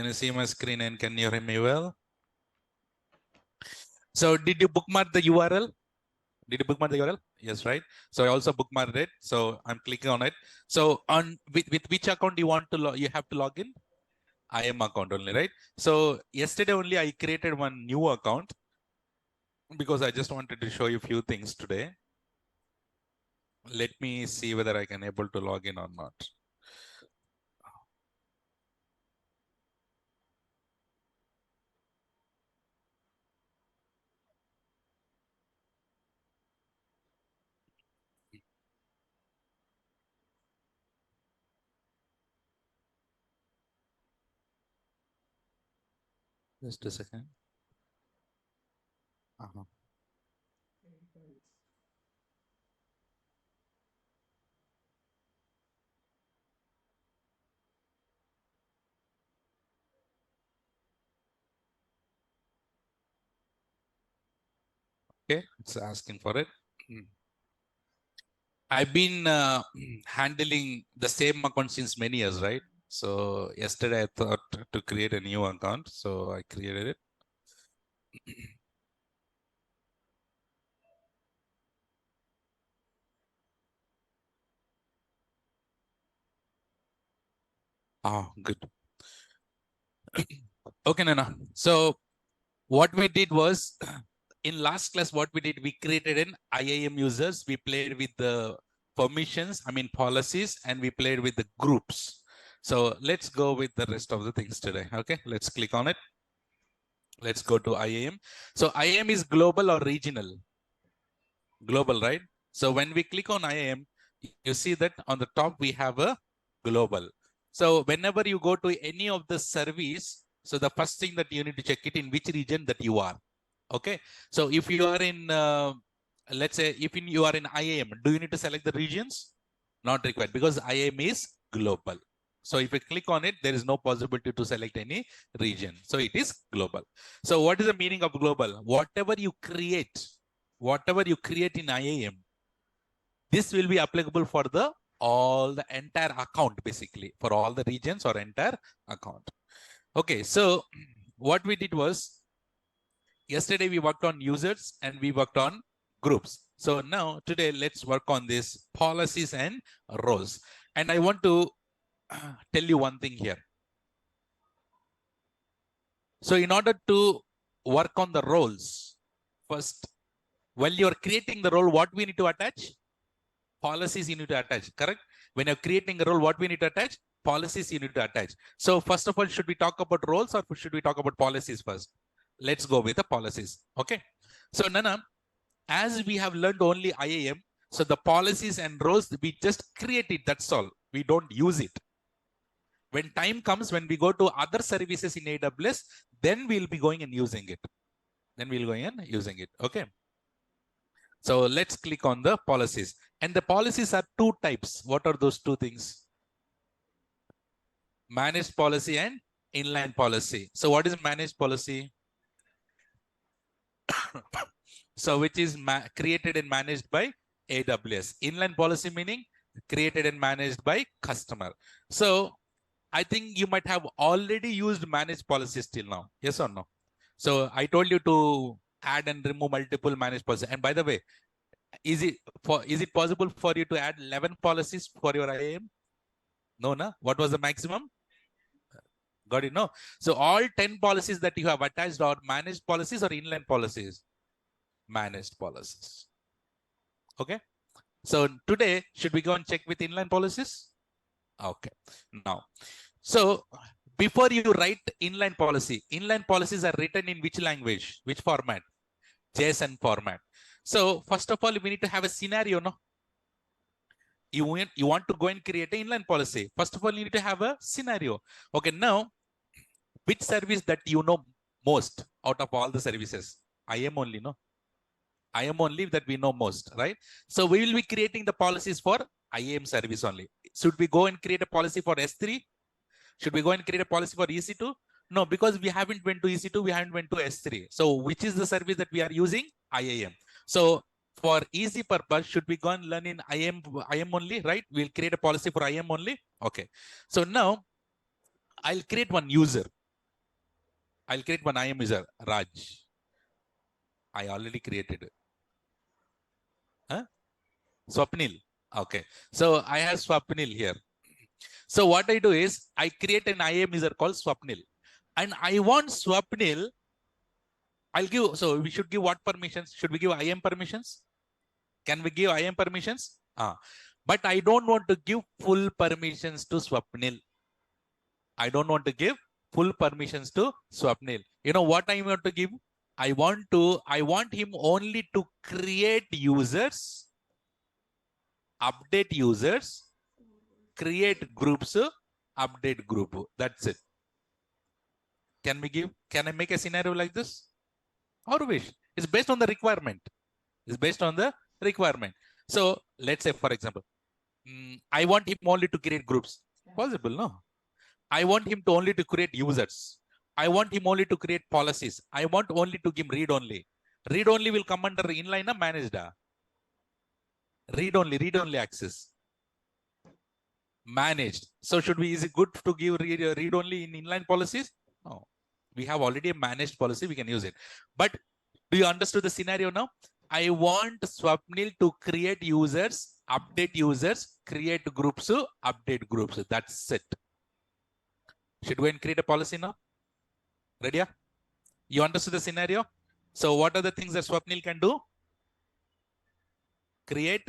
Can you see my screen and can you hear me well? So did you bookmark the URL? Did you bookmark the URL? Yes, right? So I also bookmarked it. So I'm clicking on it. So on with which account you want to you have to log in? IAM account only, right? So yesterday only I created one new account because I just wanted to show you a few things today. Let me see whether I can able to log in or not. Just a second. Okay, it's asking for it. I've been handling the same account since many years, right? So yesterday I thought to create a new account, so I created it. Oh, good. Okay, Nana. So what we did was, in last class, what we did, we created an IAM users. We played with the permissions, policies, and we played with the groups. So let's go with the rest of the things today. Okay, let's click on it. Let's go to IAM. So IAM is global or regional? Global, right? So when we click on IAM, you see that on the top we have a global. So whenever you go to any of the service, so the first thing that you need to check it in which region that you are. Okay. So if you are in, let's say, if you are in IAM, do you need to select the regions? Not required because IAM is global. So if you click on it, there is no possibility to select any region. So it is global. So what is the meaning of global? Whatever you create in IAM, this will be applicable for all the entire account, basically, for all the regions or entire account. Okay, so what we did was, yesterday we worked on users and we worked on groups. So now today let's work on this policies and roles. And I want to tell you one thing here. So in order to work on the roles, first, while you're creating the role, what we need to attach? Policies you need to attach, correct? When you're creating a role, what we need to attach? Policies you need to attach. So first of all, should we talk about roles or should we talk about policies first? Let's go with the policies. Okay. So Nana, as we have learned only IAM, so the policies and roles, we just create it. That's all. We don't use it. When time comes, when we go to other services in AWS, then we'll be going and using it. Okay. So let's click on the policies. And the policies are two types. What are those two things? Managed policy and inline policy. So what is managed policy? So which is created and managed by AWS. Inline policy meaning created and managed by customer. So I think you might have already used managed policies till now. Yes or no? So I told you to add and remove multiple managed policies. And by the way, is it possible for you to add 11 policies for your IAM? No, no. What was the maximum? Got it? No. So all 10 policies that you have attached are managed policies or inline policies? Managed policies. Okay. So today, should we go and check with inline policies? Okay. Now, so before you write inline policies are written in which language, which format? JSON format. So first of all, we need to have a scenario, no? You want to go and create an inline policy. First of all, you need to have a scenario. Okay, now, which service that you know most out of all the services? IAM only, no? IAM only that we know most, right? So we will be creating the policies for IAM service only. Should we go and create a policy for S3? Should we go and create a policy for EC2? No, because we haven't went to EC2, we haven't went to S3. So which is the service that we are using? IAM. So for easy purpose, should we go and learn in IAM only, right? We'll create a policy for IAM only. Okay. So now I'll create one user. I'll create one IAM user, Raj. I already created it. Huh? Swapnil. Okay. So I have Swapnil here. So what I do is I create an IAM user called Swapnil. And I want Swapnil. I'll give, so we should give what permissions? Should we give IAM permissions? Can we give IAM permissions? But I don't want to give full permissions to Swapnil. I don't want to give full permissions to Swapnil. You know what I want to give? I want him only to create users, update users, create groups, update group. That's it. Can I make a scenario like this? Or wish? It's based on the requirement. It's based on the requirement. So let's say, for example, I want him only to create groups. Possible, no? I want him to only to create users. I want him only to create policies. I want only to give read only. Read only will come under inline or managed. Read only access. Managed. So is it good to give read only in inline policies? No. We have already a managed policy. We can use it. But do you understand the scenario now? I want Swapnil to create users, update users, create groups, update groups. That's it. Should we go and create a policy now? Ready? You understood the scenario? So what are the things that Swapnil can do? Create.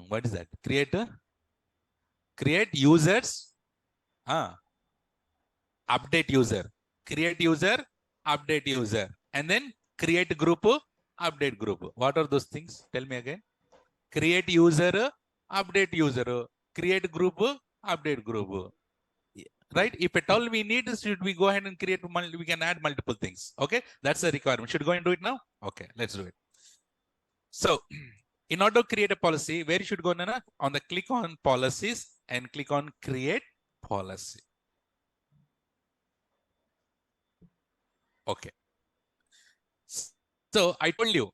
What is that? Create users. Update user. Create user, update user. And then create group, update group. What are those things? Tell me again. Create user, update user. Create group, update group. Right? If at all we need, should we go ahead and create, we can add multiple things. Okay. That's the requirement. Should we go and do it now? Okay. Let's do it. So in order to create a policy, where you should go, Nana? On the click on policies and click on create policy. Okay. So I told you,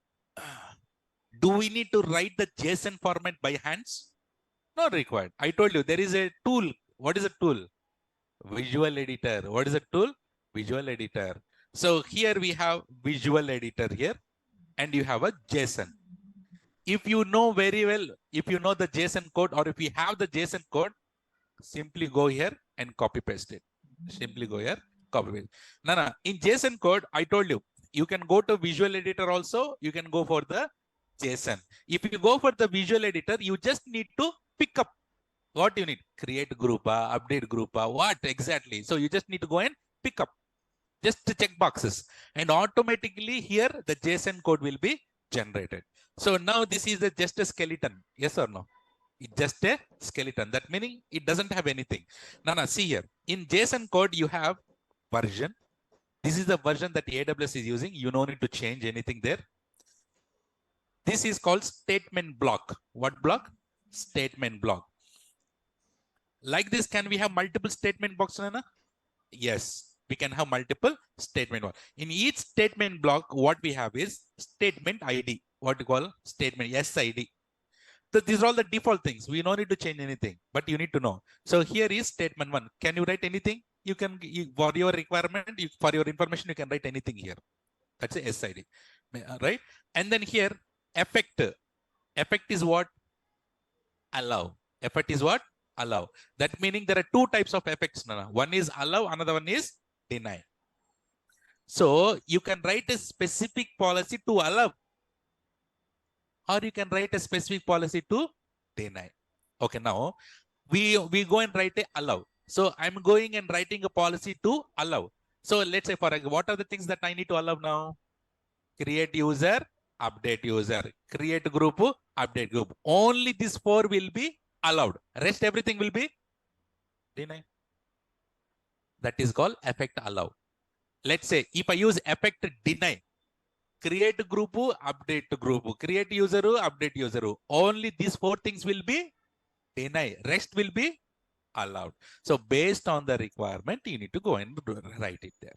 do we need to write the JSON format by hands? Not required. I told you there is a tool. What is a tool? Visual editor. What is a tool? Visual editor. So here we have visual editor here, and you have a JSON. If you know very well, if you know the JSON code, or if you have the JSON code, simply go here and copy paste it. Simply go here, copy paste. No. In JSON code, I told you, you can go to visual editor also. You can go for the JSON. If you go for the visual editor, you just need to pick up what you need. Create group, update group, what exactly. So you just need to go and pick up. Just to check boxes. And automatically here, the JSON code will be generated. So now this is just a skeleton. Yes or no? It's just a skeleton. That meaning it doesn't have anything. Now, see here. In JSON code, you have version. This is the version that AWS is using. You don't need to change anything there. This is called statement block. What block? Statement block. Like this, can we have multiple statement blocks, Nana? Yes. We can have multiple statement block. In each statement block, what we have is statement ID. What you call statement SID. So these are all the default things. We don't need to change anything, but you need to know. So here is statement 1. Can you write anything? You can, for your requirement, for your information, you can write anything here. That's a SID, right? And then here, effect. Effect is what? Allow. Effect is what? Allow. That meaning there are two types of effects. One is allow, another one is deny. So you can write a specific policy to allow, or you can write a specific policy to deny. Okay, now we go and write a allow. So I'm going and writing a policy to allow. So let's say, for example, what are the things that I need to allow now? Create user, update user, create group, update group. Only these 4 will be allowed. Rest everything will be deny. That is called effect allow. Let's say if I use effect deny, create group, update group, create user, update user. Only these 4 things will be deny. Rest will be allowed. So based on the requirement, you need to go and write it there.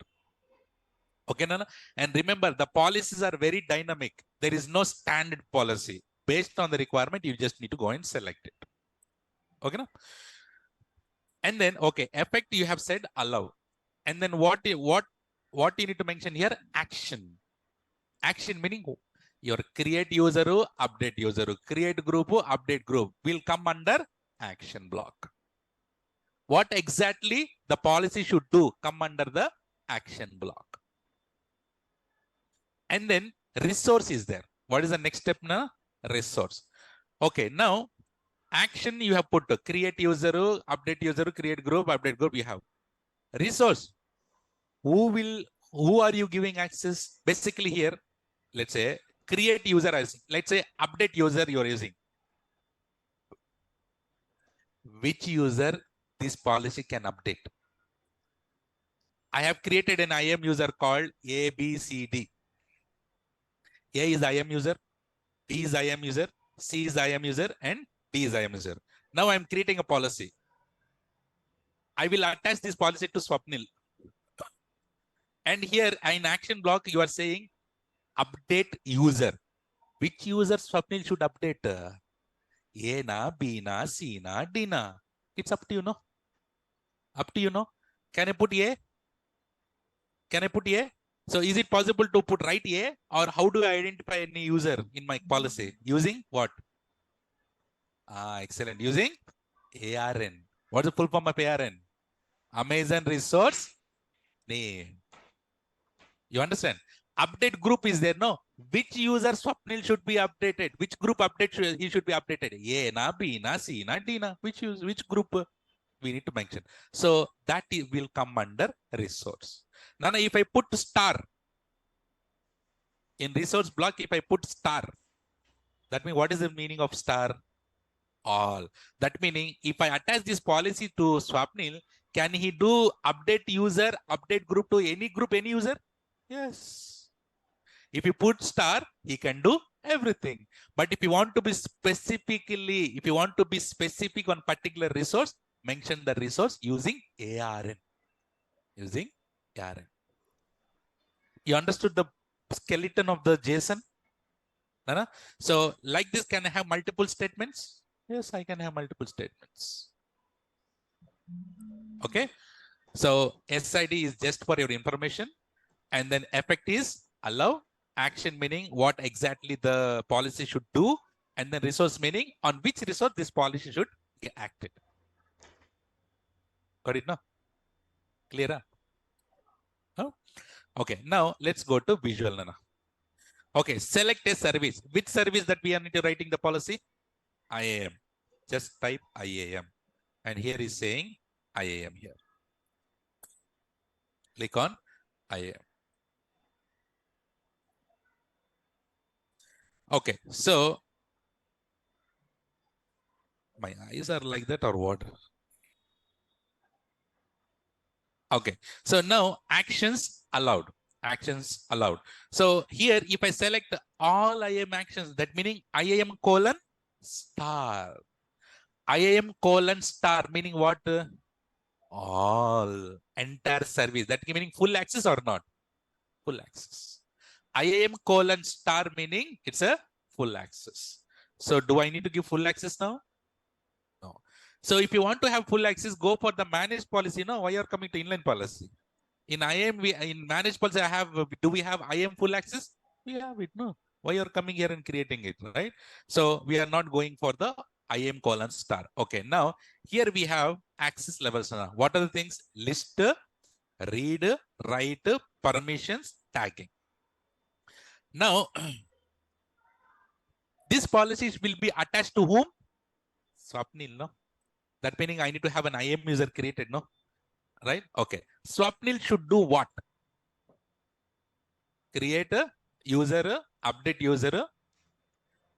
Okay, Nana? And remember, the policies are very dynamic. There is no standard policy. Based on the requirement, you just need to go and select it. Okay, no? And then, okay, effect you have said allow. And then what you need to mention here? Action. Action meaning your create user, update user, create group, update group will come under action block. What exactly the policy should do come under the action block. And then resource is there. What is the next step now? Resource. Okay, now action you have put create user, update user, create group, update group. You have resource. Who are you giving access? Basically here, let's say create user as, let's say update user you're using. Which user this policy can update? I have created an IAM user called ABCD. A is IAM user, B is IAM user, C is IAM user, and D is IAM user. Now I'm creating a policy. I will attach this policy to Swapnil. And here in action block, you are saying update user. Which user Swapnil should update? A na, B na, C na, D na. It's up to you, no? Up to you, no? Can I put A? Can I put A? So is it possible to put right A, or how do I identify any user in my policy? Using what? Excellent. Using ARN. What's the full form of ARN? Amazon Resource Name. You understand? Update group is there, no? Which user Swapnil should be updated? Which group update he should be updated? A na, B na, C na, D na. Which group we need to mention? So that will come under resource. Now if I put star in resource block, if I put star, that means what is the meaning of star? All. That meaning if I attach this policy to Swapnil, can he do update user, update group to any group, any user? Yes. If you put star, he can do everything. But if you want to be specific on particular resource, mention the resource using ARN. Using ARN. You understood the skeleton of the JSON? Nana? So like this, can I have multiple statements? Yes, I can have multiple statements. Okay. So SID is just for your information. And then effect is allow. Action meaning what exactly the policy should do. And then resource meaning on which resource this policy should get acted. Got it now? Clear? No? Okay, now let's go to visual. Nana. Okay, select a service. Which service that we are need to writing the policy? IAM. Just type IAM. And here is saying IAM here. Click on IAM. Okay, so my eyes are like that or what? Okay, so now actions allowed. Actions allowed. So here, if I select all IAM actions, that meaning IAM colon star. IAM colon star meaning what? All. Entire service. That meaning full access or not? Full access. IAM colon star meaning it's a full access. So do I need to give full access now? No. So if you want to have full access, go for the managed policy. No, why you're coming to inline policy? In IAM, in managed policy, do we have IAM full access? We have it. No. Why you're coming here and creating it, right? So we are not going for the IAM colon star. Okay. Now here we have access levels. What are the things? List, read, write, permissions, tagging. Now, this policies will be attached to whom? Swapnil, no? That meaning I need to have an IAM user created, no? Right? Okay. Swapnil should do what? Create a user, update user,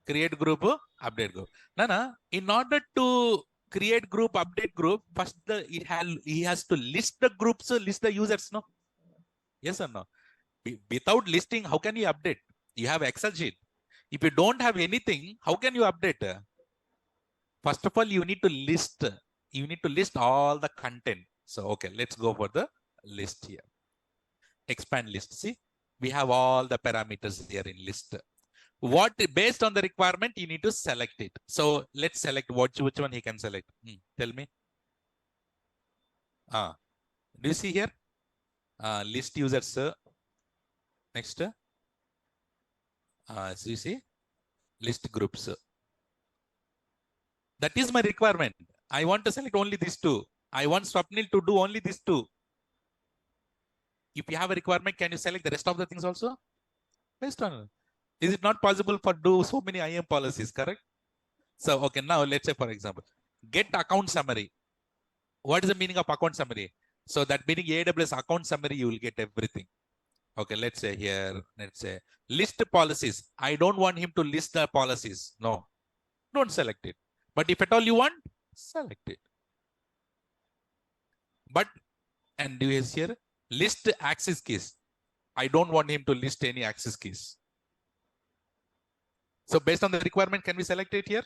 create group, update group. Nana, in order to create group, update group, first he has to list the groups, list the users, no? Yes or no? Without listing, how can you update? You have Excel sheet. If you don't have anything, how can you update? First of all, you need to list. You need to list all the content. So, okay, let's go for the list here. Expand list. See, we have all the parameters here in list. What based on the requirement, you need to select it. So let's select which one he can select. Tell me. Do you see here? List users. Next. So you see, list groups. That is my requirement. I want to select only these two. I want Swapnil to do only these two. If you have a requirement, can you select the rest of the things also? Based on, is it not possible for do so many IAM policies, correct? So, okay, now let's say, for example, get account summary. What is the meaning of account summary? So that meaning AWS account summary, you will get everything. Okay, let's say here, let's say list policies. I don't want him to list the policies. No, don't select it. But if at all you want, select it. But, and do you here, list access keys. I don't want him to list any access keys. So based on the requirement, can we select it here?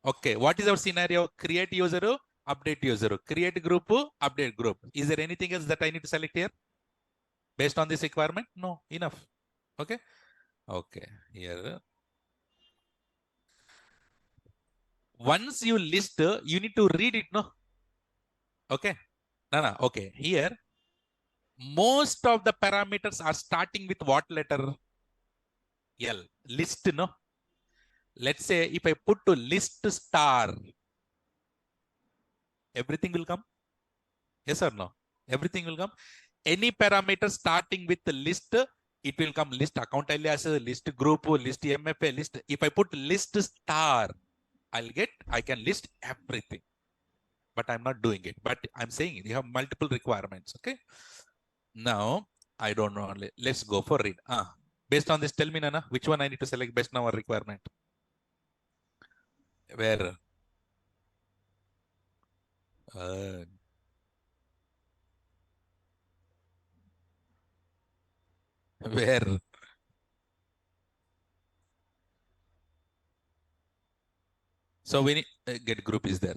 Okay, what is our scenario? Create user, update user, create group, update group. Is there anything else that I need to select here? Based on this requirement? No, enough. Okay. Okay, here. Once you list, you need to read it, no? Okay. No. Okay, here. Most of the parameters are starting with what letter? L. List, no? Let's say if I put to list star, everything will come? Yes or no? Everything will come. Any parameter starting with the list, it will come list account alias, list group, list MFA, list. If I put list star, I can list everything. But I'm not doing it. But I'm saying you have multiple requirements. Okay. Now, I don't know. Let's go for read. Based on this, tell me, Nana, which one I need to select based on our requirement? Where? Where? So we need get group is there.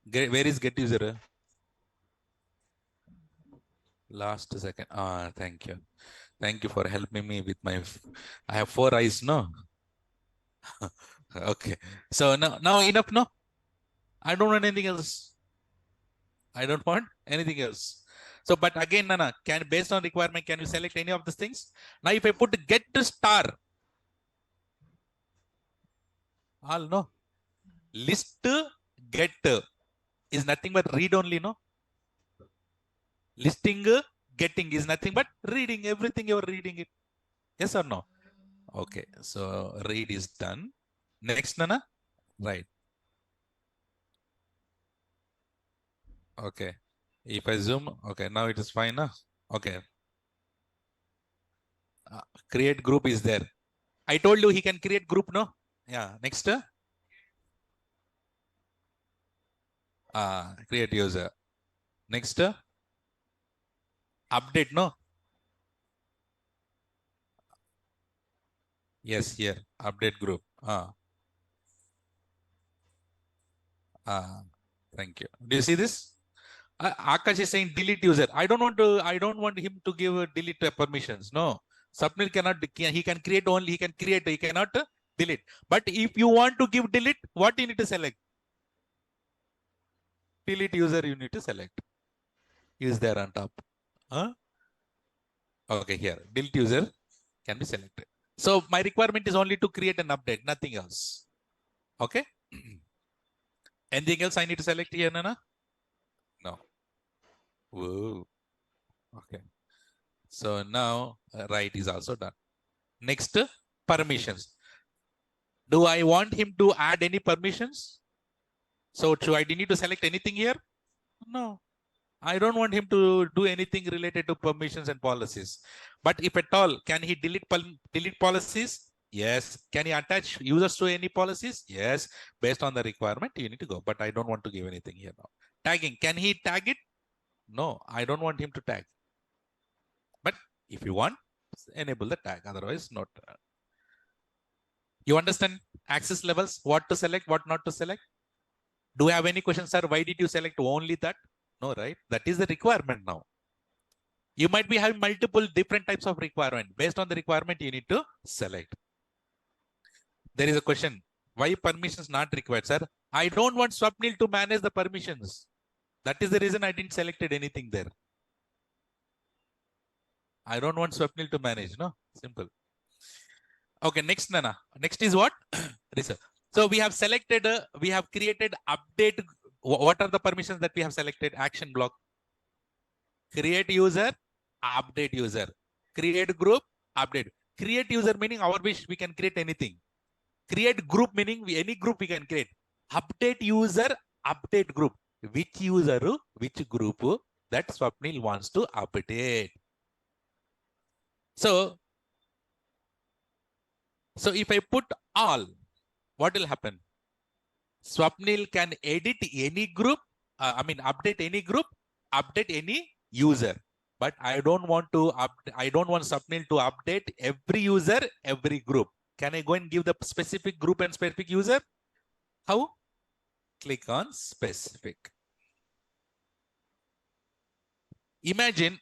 Where is get user? Last second. Thank you. Thank you for helping me with my. I have 4 eyes, no? Okay. So now enough, no? I don't want anything else. I don't want anything else. So, but again, Nana, based on requirement, can you select any of these things? Now, if I put get to star, all no. List get is nothing but read only, no? Listing getting is nothing but reading. Everything you're reading it. Yes or no? Okay. So read is done. Next, Nana. Right. Okay. If I zoom, okay, now it is fine. Okay. Create group is there. I told you he can create group, no? Yeah. Next. Create user. Next. Update, no? Yes, here. Update group. Thank you. Do you see this? Akash is saying delete user. I don't want him to give delete permissions. No. Subnil cannot, he can create only, he cannot delete. But if you want to give delete, what you need to select? Delete user you need to select. Is there on top. Okay, here. Delete user can be selected. So my requirement is only to create an update, nothing else. Okay. Anything else I need to select here, Nana? No. Whoa. Okay. So now write is also done. Next, permissions. Do I want him to add any permissions? So I need to select anything here? No. I don't want him to do anything related to permissions and policies. But if at all, can he delete policies? Yes. Can he attach users to any policies? Yes. Based on the requirement, you need to go. But I don't want to give anything here now. Tagging. Can he tag it? No, I don't want him to tag. But if you want, enable the tag. Otherwise, not. You understand access levels? What to select, what not to select? Do you have any questions, sir? Why did you select only that? No, right? That is the requirement now. You might be having multiple different types of requirement. Based on the requirement, you need to select. There is a question. Why permissions not required, sir? I don't want Swapnil to manage the permissions. That is the reason I didn't select anything there. I don't want Swapnil to manage. No, simple. Okay, next, Nana. Next is what? Research. So we have selected, we have created update. What are the permissions that we have selected? Action block. Create user, update user. Create group, update. Create user meaning our wish, we can create anything. Create group meaning any group we can create. Update user, update group. Which user, which group that Swapnil wants to update. So if I put all, what will happen? Swapnil can edit any group, update any group, update any user. But I don't want Swapnil to update every user, every group. Can I go and give the specific group and specific user? How? Click on specific. Imagine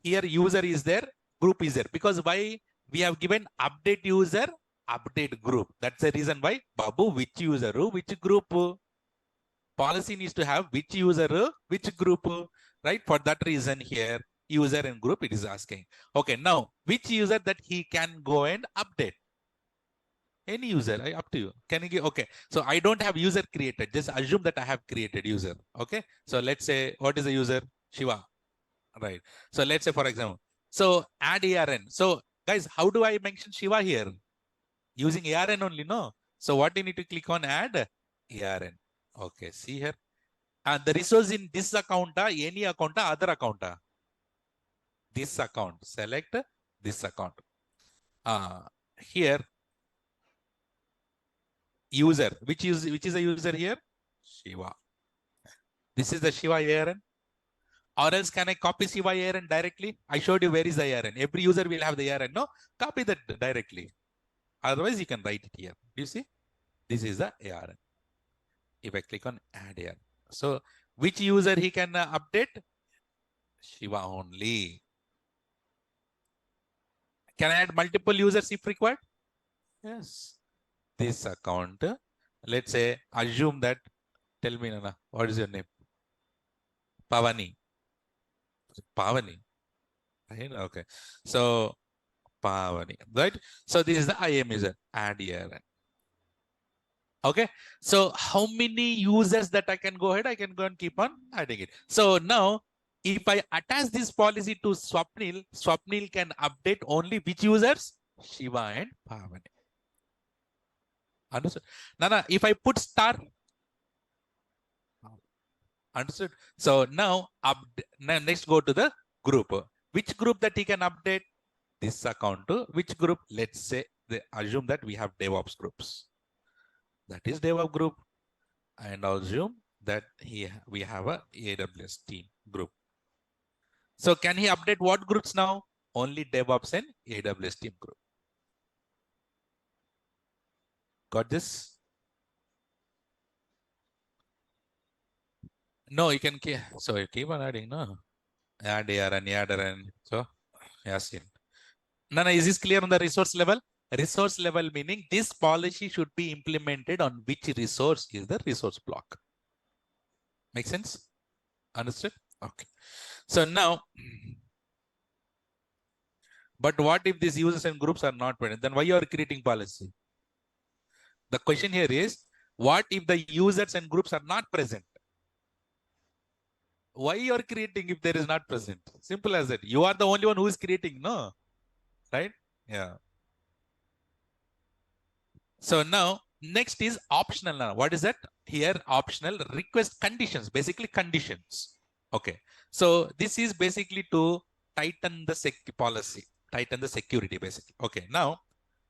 here user is there, group is there. Because why? We have given update user, update group. That's the reason why, Babu, which user, which group? Policy needs to have which user, which group, right? For that reason here, user and group, it is asking. Okay, now, which user that he can go and update? Any user, up to you. Can you give? Okay, so I don't have user created. Just assume that I have created user. Okay, so let's say, what is the user? Shiva, right? So let's say, for example, so add ARN. So guys, how do I mention Shiva here? Using ARN only, no? So what you need to click on? Add ARN. Okay, see here. And the resource in this account, any account, other account. This account. Select this account. Here, user. Which is the user here? Shiva. This is the Shiva ARN. Or else can I copy Shiva ARN directly? I showed you where is the ARN. Every user will have the ARN. No, copy that directly. Otherwise, you can write it here. Do you see? This is the ARN. If I click on add ARN. So which user he can update? Shiva only. Can I add multiple users if required? Yes. This account, let's say, assume that, tell me, Nana, what is your name? Pavani. Pavani. Right? Okay. So Pavani, right? So this is the IAM user. Add ARN. Okay. So how many users that I can go ahead? I can go and keep on adding it. So now, if I attach this policy to Swapnil, Swapnil can update only which users? Shiva and Pavani. Understood? Nana, if I put star, understood? So now, next go to the group. Which group that he can update? This account to which group? Let's say, assume that we have DevOps groups. That is DevOps group. And assume that we have a AWS team group. So can he update what groups now? Only DevOps and AWS team group. Got this? No, you can keep. So you keep on adding, no? Add ARN. So, yes. Nana, is this clear on the resource level? Resource level meaning this policy should be implemented on which resource is the resource block. Make sense? Understood? Okay. So now, but what if these users and groups are not present? Then why you are creating policy? The question here is, what if the users and groups are not present? Why you are creating if there is not present? Simple as that. You are the only one who is creating, no? Right? Yeah. So now, next is optional. Now, what is that? Here, optional request conditions, basically conditions. Okay. So this is basically to tighten the policy, tighten the security, basically. Okay. Now,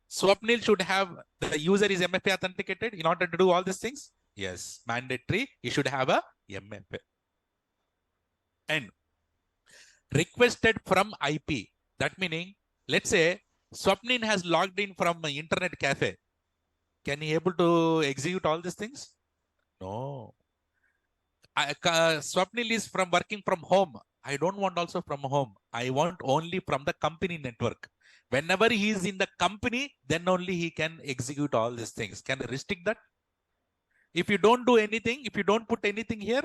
Swapnil should have the user is MFA authenticated in order to do all these things. Yes, mandatory. He should have a MFA. And requested from IP. That meaning, let's say Swapnil has logged in from an internet cafe. Can he able to execute all these things? No. Swapnil is working from home. I don't want also from home. I want only from the company network. Whenever he is in the company, then only he can execute all these things. Can I restrict that? If you don't do anything, if you don't put anything here,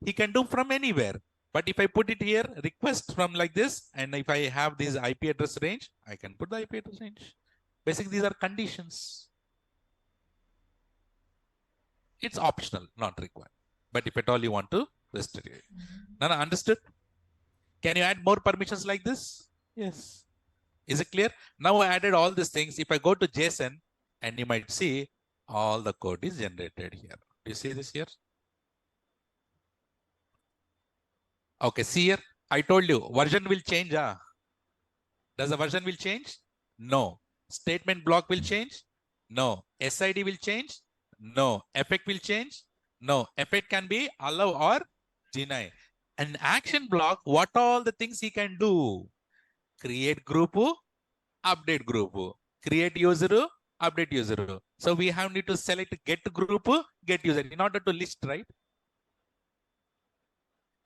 he can do from anywhere. But if I put it here, request from like this, and if I have this IP address range, I can put the IP address range. Basically, these are conditions. It's optional, not required. But if at all you want to, restrict it. Now, understood? Can you add more permissions like this? Yes. Is it clear? Now I added all these things. If I go to JSON, and you might see all the code is generated here. Do you see this here? Okay, see here. I told you version will change. Does the version will change? No. Statement block will change? No. SID will change? No. Effect will change? No. Effect can be allow or deny. An action block, what all the things he can do? Create group, update group, create user, update user. So we have need to select get group, get user in order to list, right?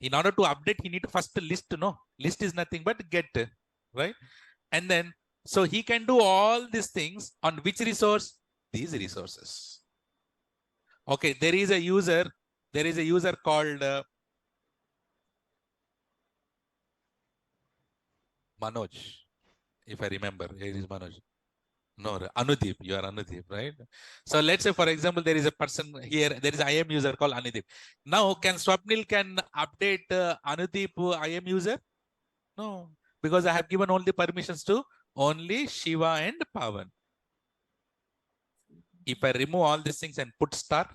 In order to update, he need to first list, no? List is nothing but get, right? And then, so he can do all these things on which resource? These resources. Okay, there is a user called Manoj, if I remember. Here is Manoj. No, Anudeep, you are Anudeep, right? So let's say, for example, there is a person here, there is IAM user called Anudeep. Now, can Swapnil can update Anudeep IAM user? No, because I have given all the permissions to only Shiva and Pavan. If I remove all these things and put star,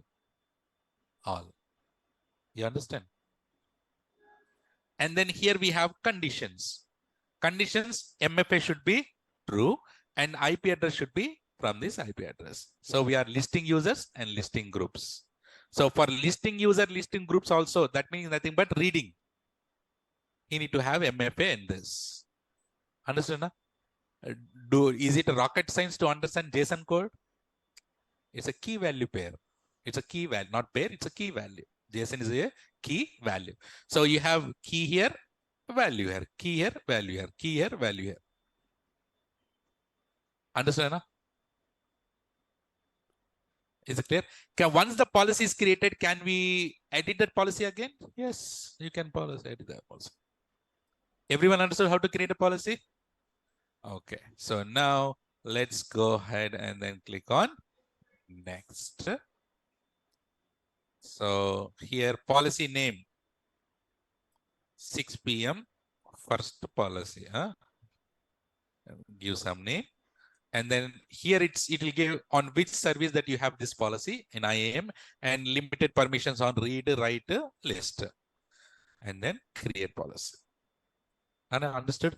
all. You understand? And then here we have conditions. Conditions, MFA should be true and IP address should be from this IP address. So we are listing users and listing groups. So for listing user, listing groups also, that means nothing but reading. You need to have MFA in this. Understand? Is it a rocket science to understand JSON code? It's a key value pair. It's a key value, not pair, it's a key value. JSON is a key value. So you have key here, value here, key here, value here, key here, value here. Understand? Is it clear? Once the policy is created, can we edit that policy again? Yes, you can edit that policy. Everyone understood how to create a policy? Okay, so now let's go ahead and then click on next. So here policy name 6 p.m. first policy. Give some name. And then here it will give on which service that you have this policy in IAM and limited permissions on read, write, list. And then create policy. And I understood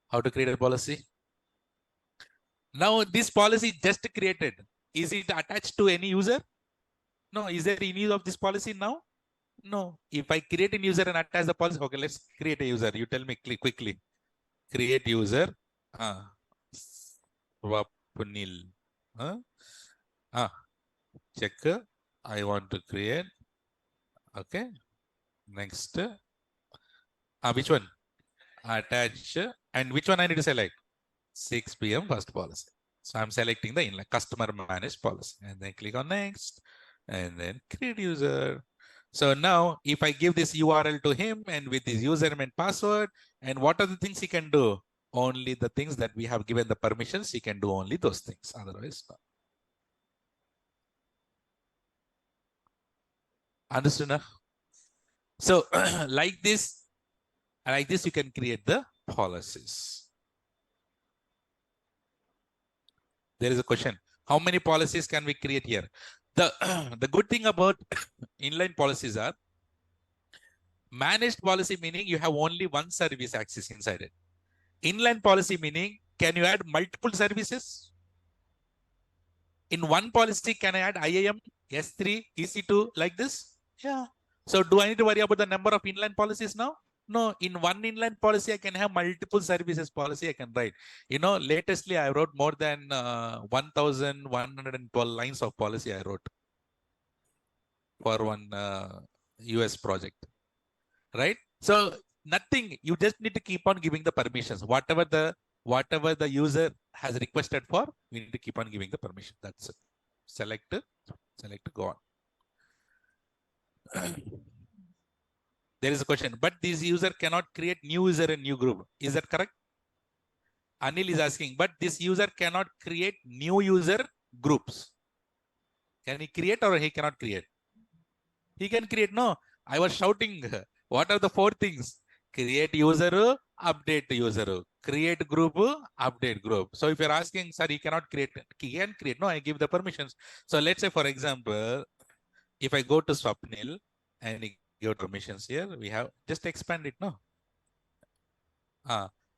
how to create a policy. Now this policy just created. Is it attached to any user? No. Is there any use of this policy now? No. If I create a user and attach the policy, okay, let's create a user. You tell me quickly. Create user. Swapnil. Check. I want to create. Okay. Next. Which one? Attach. And which one I need to select? 6 p.m. first policy. So I'm selecting the inline customer managed policy and then click on next and then create user. So now if I give this URL to him and with his username and password, and what are the things he can do? Only the things that we have given the permissions, he can do only those things. Otherwise, no. Understood now? So like this, you can create the policies. There is a question. How many policies can we create here? The good thing about inline policies are managed policy, meaning you have only one service access inside it. Inline policy meaning, can you add multiple services? In one policy, can I add IAM, S3, EC2 like this? Yeah. So do I need to worry about the number of inline policies now? No, in one inline policy, I can have multiple services policy I can write. You know, latestly, I wrote more than 1,112 lines of policy I wrote for one US project, right? So nothing, you just need to keep on giving the permissions. Whatever the user has requested for, we need to keep on giving the permission. That's it. Select, go on. There is a question, but this user cannot create new user and new group. Is that correct? Anil is asking, but this user cannot create new user groups. Can he create or he cannot create? He can create. No, I was shouting. What are the four things? Create user, update user, create group, update group. So if you're asking, sir, he cannot create, he can create. No, I give the permissions. So let's say, for example, if I go to Swapnil and give permissions here, we have just expand it. No.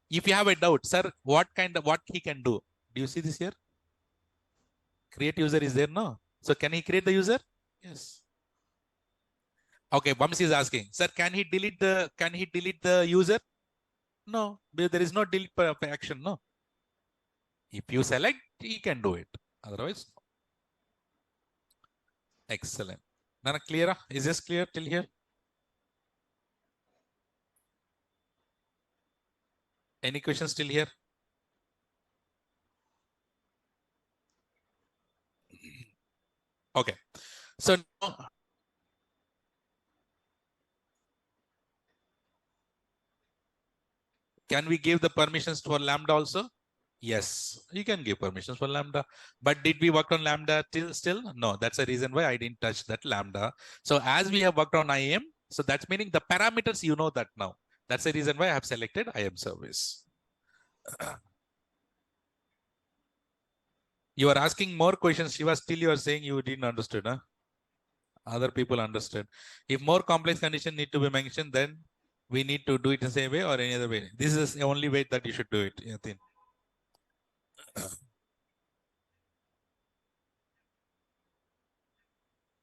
If you have a doubt, sir, what he can do? Do you see this here? Create user is there, no? So can he create the user? Yes. Okay, Bums is asking, sir, can he delete the user? No, there is no delete action, no. If you select, he can do it. Otherwise, no. Excellent. Nana, clear? Is this clear till here? Any questions still here? Okay. So now, can we give the permissions for Lambda also? Yes, you can give permissions for Lambda. But did we work on Lambda till still? No, that's the reason why I didn't touch that Lambda. So as we have worked on IAM, so that's meaning the parameters, you know that now. That's the reason why I have selected IAM service. You are asking more questions, Shiva. Still you are saying you didn't understand, huh? Other people understood. If more complex conditions need to be mentioned, then we need to do it the same way or any other way. This is the only way that you should do it, Yatin.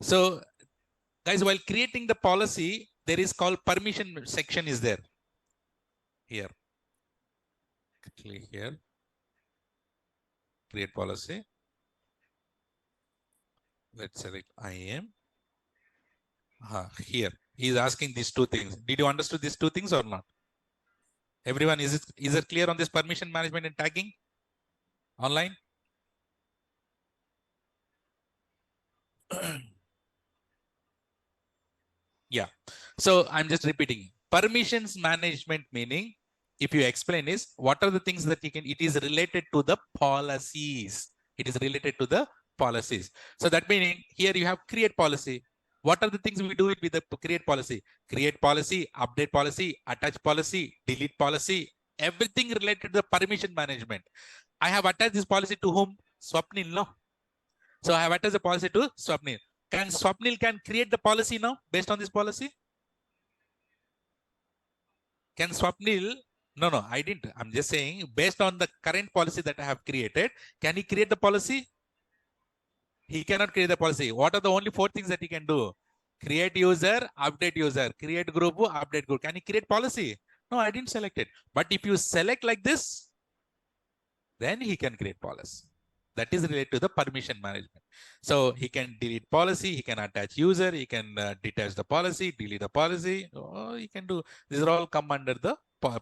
So guys, while creating the policy, there is called permission section is there. Here. Click here. Create policy. Let's select IAM. Here. He is asking these two things. Did you understand these two things or not? Everyone, is it clear on this permission management and tagging? Online? Yeah. So I'm just repeating. Permissions management meaning, if you explain is, what are the things that you can, it is related to the policies. It is related to the policies. So that meaning here you have create policy. What are the things we do it with the create policy? Create policy, update policy, attach policy, delete policy, everything related to the permission management. I have attached this policy to whom? Swapnil, no? So I have attached the policy to Swapnil. Can Swapnil can create the policy now based on this policy? Can Swapnil? No, I didn't. I'm just saying based on the current policy that I have created, can he create the policy? He cannot create the policy. What are the only four things that he can do? Create user, update user, create group, update group. Can he create policy? No, I didn't select it. But if you select like this, then he can create policy. That is related to the permission management. So he can delete policy, he can attach user, he can detach the policy, delete the policy. Oh, he can do, these are all come under the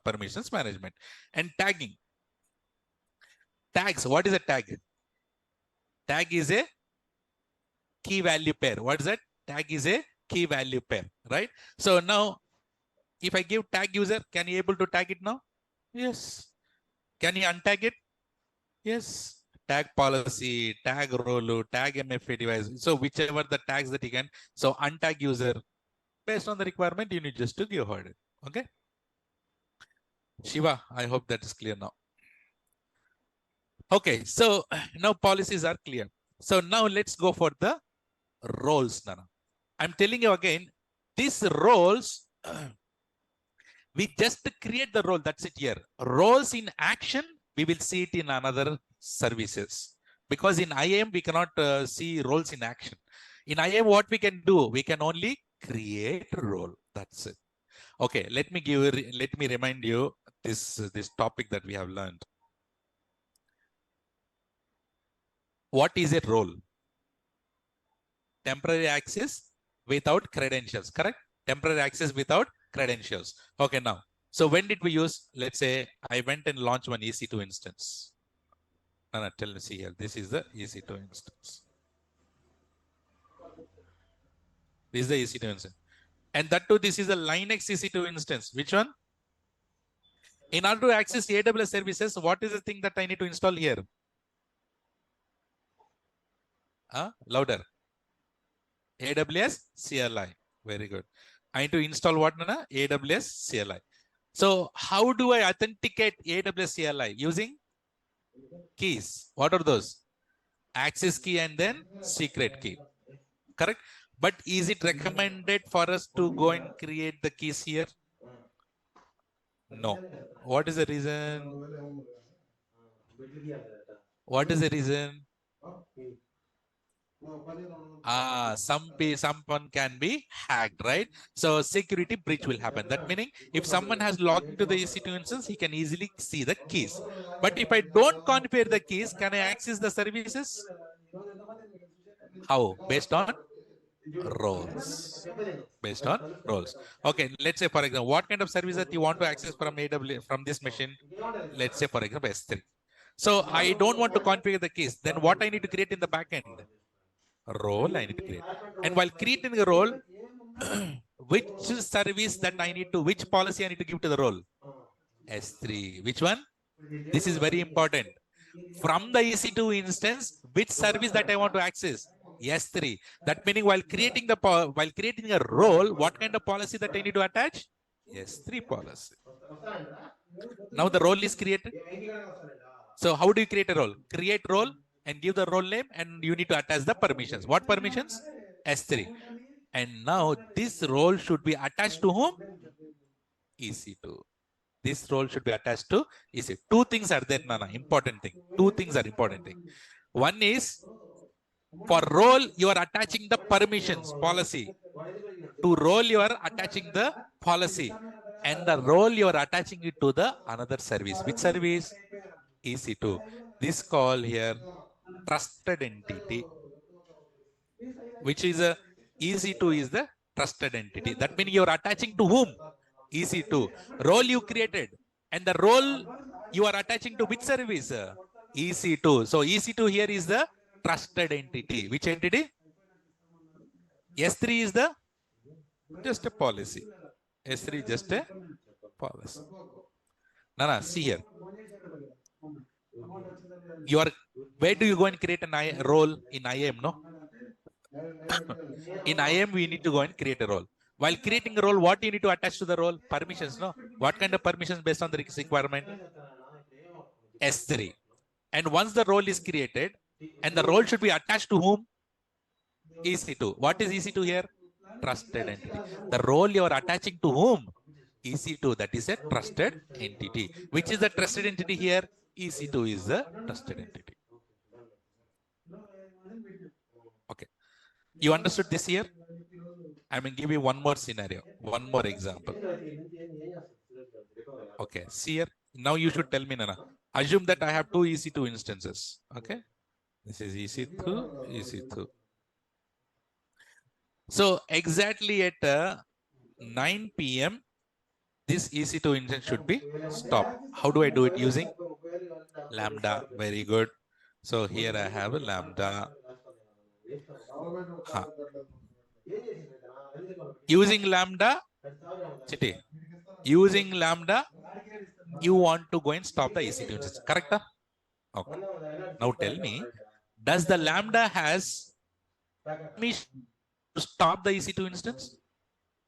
permissions management. And tagging. Tags, what is a tag? Tag is a key value pair. What is that? Tag is a key value pair, right? So now, if I give tag user, can he able to tag it now? Yes. Can he untag it? Yes. Tag policy, tag role, tag MFA device. So whichever the tags that you can. So untag user, based on the requirement, you need just to give her it. Okay. Shiva, I hope that is clear now. Okay, so now policies are clear. So now let's go for the roles, Nana. I'm telling you again, these roles, we just create the role. That's it here. Roles in action, we will see it in another services. Because in IAM, we cannot see roles in action. In IAM, what we can do? We can only create a role. That's it. Okay, let me remind you this topic that we have learned. What is a role? Temporary access without credentials, correct? Temporary access without credentials. Okay, now. So when did we use, let's say I went and launched one EC2 instance. No, tell me, see here. This is the EC2 instance. This is the EC2 instance. And that too, this is a Linux EC2 instance. Which one? In order to access AWS services, what is the thing that I need to install here? Louder. AWS CLI. Very good. I need to install what, Nana? AWS CLI. So how do I authenticate AWS CLI? Using keys. What are those? Access key and then secret key. Correct? But is it recommended for us to go and create the keys here? No. What is the reason? What is the reason? Someone can be hacked, right? So security breach will happen. That meaning if someone has logged into the EC2 instance, he can easily see the keys. But if I don't configure the keys, can I access the services? How? Based on roles. Based on roles. Okay, let's say for example, what kind of service that you want to access from AWS from this machine? Let's say for example S3. So I don't want to configure the keys. Then what I need to create in the backend? Role I need to create. And while creating a role, which service that I need to, which policy I need to give to the role? S3. Which one? This is very important. From the EC2 instance, which service that I want to access? S3. That meaning while creating a role, what kind of policy that I need to attach? S3 policy. Now the role is created. So how do you create a role? Create role and give the role name, and you need to attach the permissions. What permissions? S3. And now this role should be attached to whom? EC2. This role should be attached to EC2. Two things are there, Nana. Important thing. Two things are important thing. One is for role, you are attaching the permissions policy. To role, you are attaching the policy. And the role, you are attaching it to the another service. Which service? EC2. This call here trusted entity, which is a EC2 is the trusted entity. That means you are attaching to whom? EC2. Role you created. And the role you are attaching to which service? EC2. So EC2 here is the trusted entity. Which entity? S3 is the just a policy. S3 is just a policy. Nana, see here. You are, where do you go and create a role in IAM? No. In IAM, we need to go and create a role. While creating a role, what you need to attach to the role? Permissions, no? What kind of permissions based on the requirement? S3. And once the role is created, and the role should be attached to whom? EC2. What is EC2 here? Trusted entity. The role you are attaching to whom? EC2. That is a trusted entity. Which is the trusted entity here? EC2 is the trusted entity. Okay. You understood this here? I mean, give you one more scenario, one more example. Okay, see here. Now you should tell me, Nana. Assume that I have two EC2 instances. Okay. This is EC2, EC2. So exactly at 9 p.m., this EC2 instance should be stopped. How do I do it? Using Lambda. Very good. So here I have a Lambda. Using Lambda, using Lambda, you want to go and stop the EC2 instance. Correct? Okay. Now tell me, does the Lambda has permission to stop the EC2 instance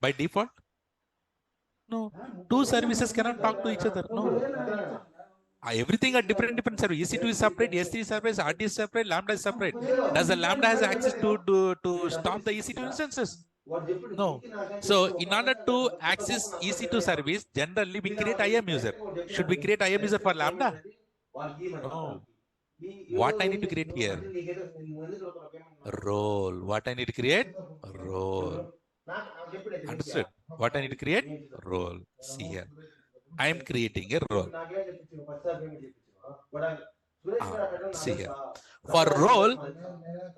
by default? No. Two services cannot talk to each other. No. Everything are different service. EC2 is separate, S3 is separate, RT is separate, Lambda is separate. Does the Lambda has access to stop the EC2 instances? No. So in order to access EC2 service, generally we create IAM user. Should we create IAM user for Lambda? No. What I need to create here? Role. What I need to create? Role. Understood? What I need to create? Role. See here. I am creating a role. See here. For role,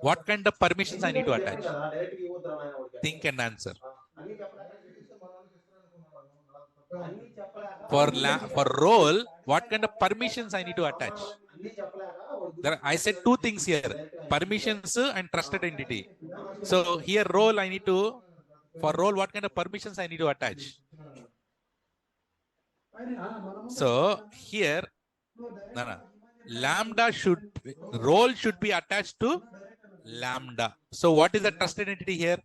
what kind of permissions I need to attach? Think and answer. For role, what kind of permissions I need to attach? I said two things here, permissions and trusted entity. So here role I need to For role, what kind of permissions I need to attach? So here, lambda role should be attached to lambda. So what is the trusted entity here?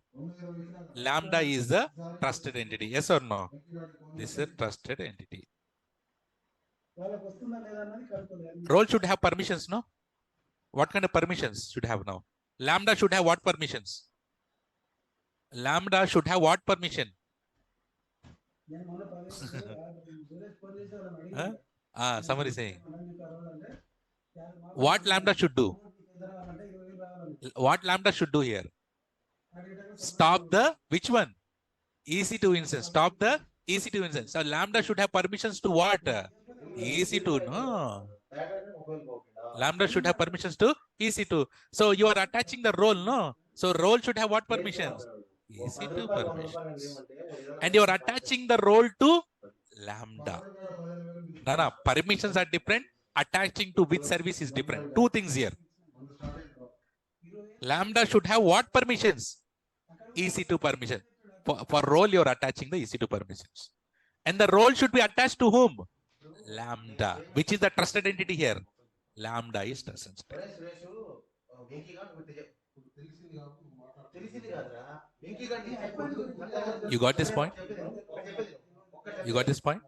Lambda is the trusted entity. Yes or no? This is a trusted entity. Role should have permissions, no? What kind of permissions should have now? Lambda should have what permissions? Lambda should have what permission? Huh? Somebody saying. What lambda should do? What lambda should do here? Stop the which one? EC2 instance. Stop the EC2 instance. So lambda should have permissions to what? EC2. No. Lambda should have permissions to EC2. So you are attaching the role, no? So role should have what permissions? EC2 permissions. And you are attaching the role to lambda. No, permissions are different. Attaching to which service is different. Two things here. Lambda should have what permissions? EC2 permission. For role, you are attaching the EC2 permissions. And the role should be attached to whom? Lambda. Which is the trusted entity here? Lambda is trusted entity. You got this point? You got this point?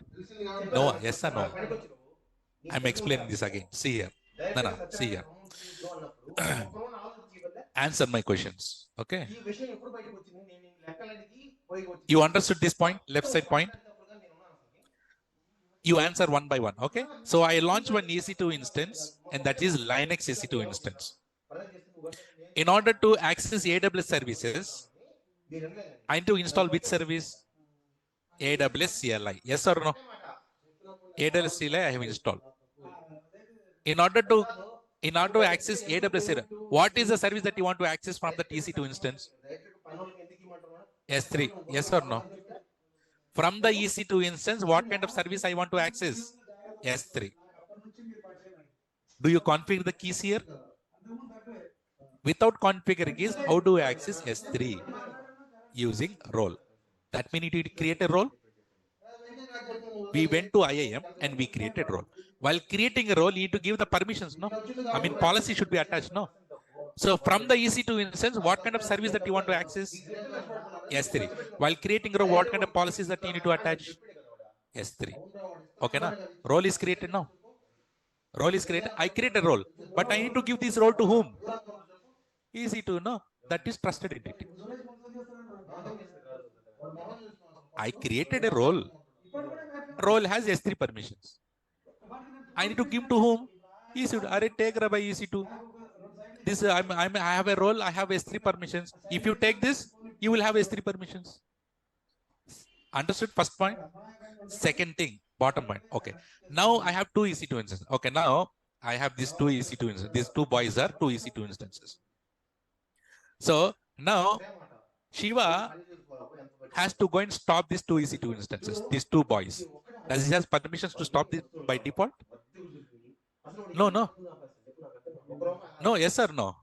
No, yes or no? I'm explaining this again. See here. No, see here. Answer my questions. Okay. You understood this point? Left side point? You answer one by one. Okay. So I launch one EC2 instance, and that is Linux EC2 instance. In order to access AWS services, I need to install which service? AWS CLI. Yes or no? AWS CLI I have installed. In order to access AWS CLI, what is the service that you want to access from the EC2 instance? S3. Yes or no? From the EC2 instance, what kind of service I want to access? S3. Do you configure the keys here? Without configuring keys, how do I access S3? Using role. That means you need to create a role. We went to IAM and we created role. While creating a role, you need to give the permissions, no? I mean, policy should be attached, no? So from the EC2 instance, what kind of service that you want to access? S3. While creating a role, what kind of policies that you need to attach? S3. Okay, na? Role is created now. Role is created. I create a role, but I need to give this role to whom? EC2, no? That is trusted entity. I created a role. Role has S3 permissions. I need to give to whom? EC2. Are take by EC2. This I have a role. I have S3 permissions. If you take this, you will have S3 permissions. Understood? First point. Second thing, bottom point. Okay. Now I have two EC2 instances. Okay. Now I have these two EC2 instances. These two boys are two EC2 instances. So now Shiva has to go and stop these two EC2 instances. These two boys. Does he has permissions to stop this by default? No. No, yes or no?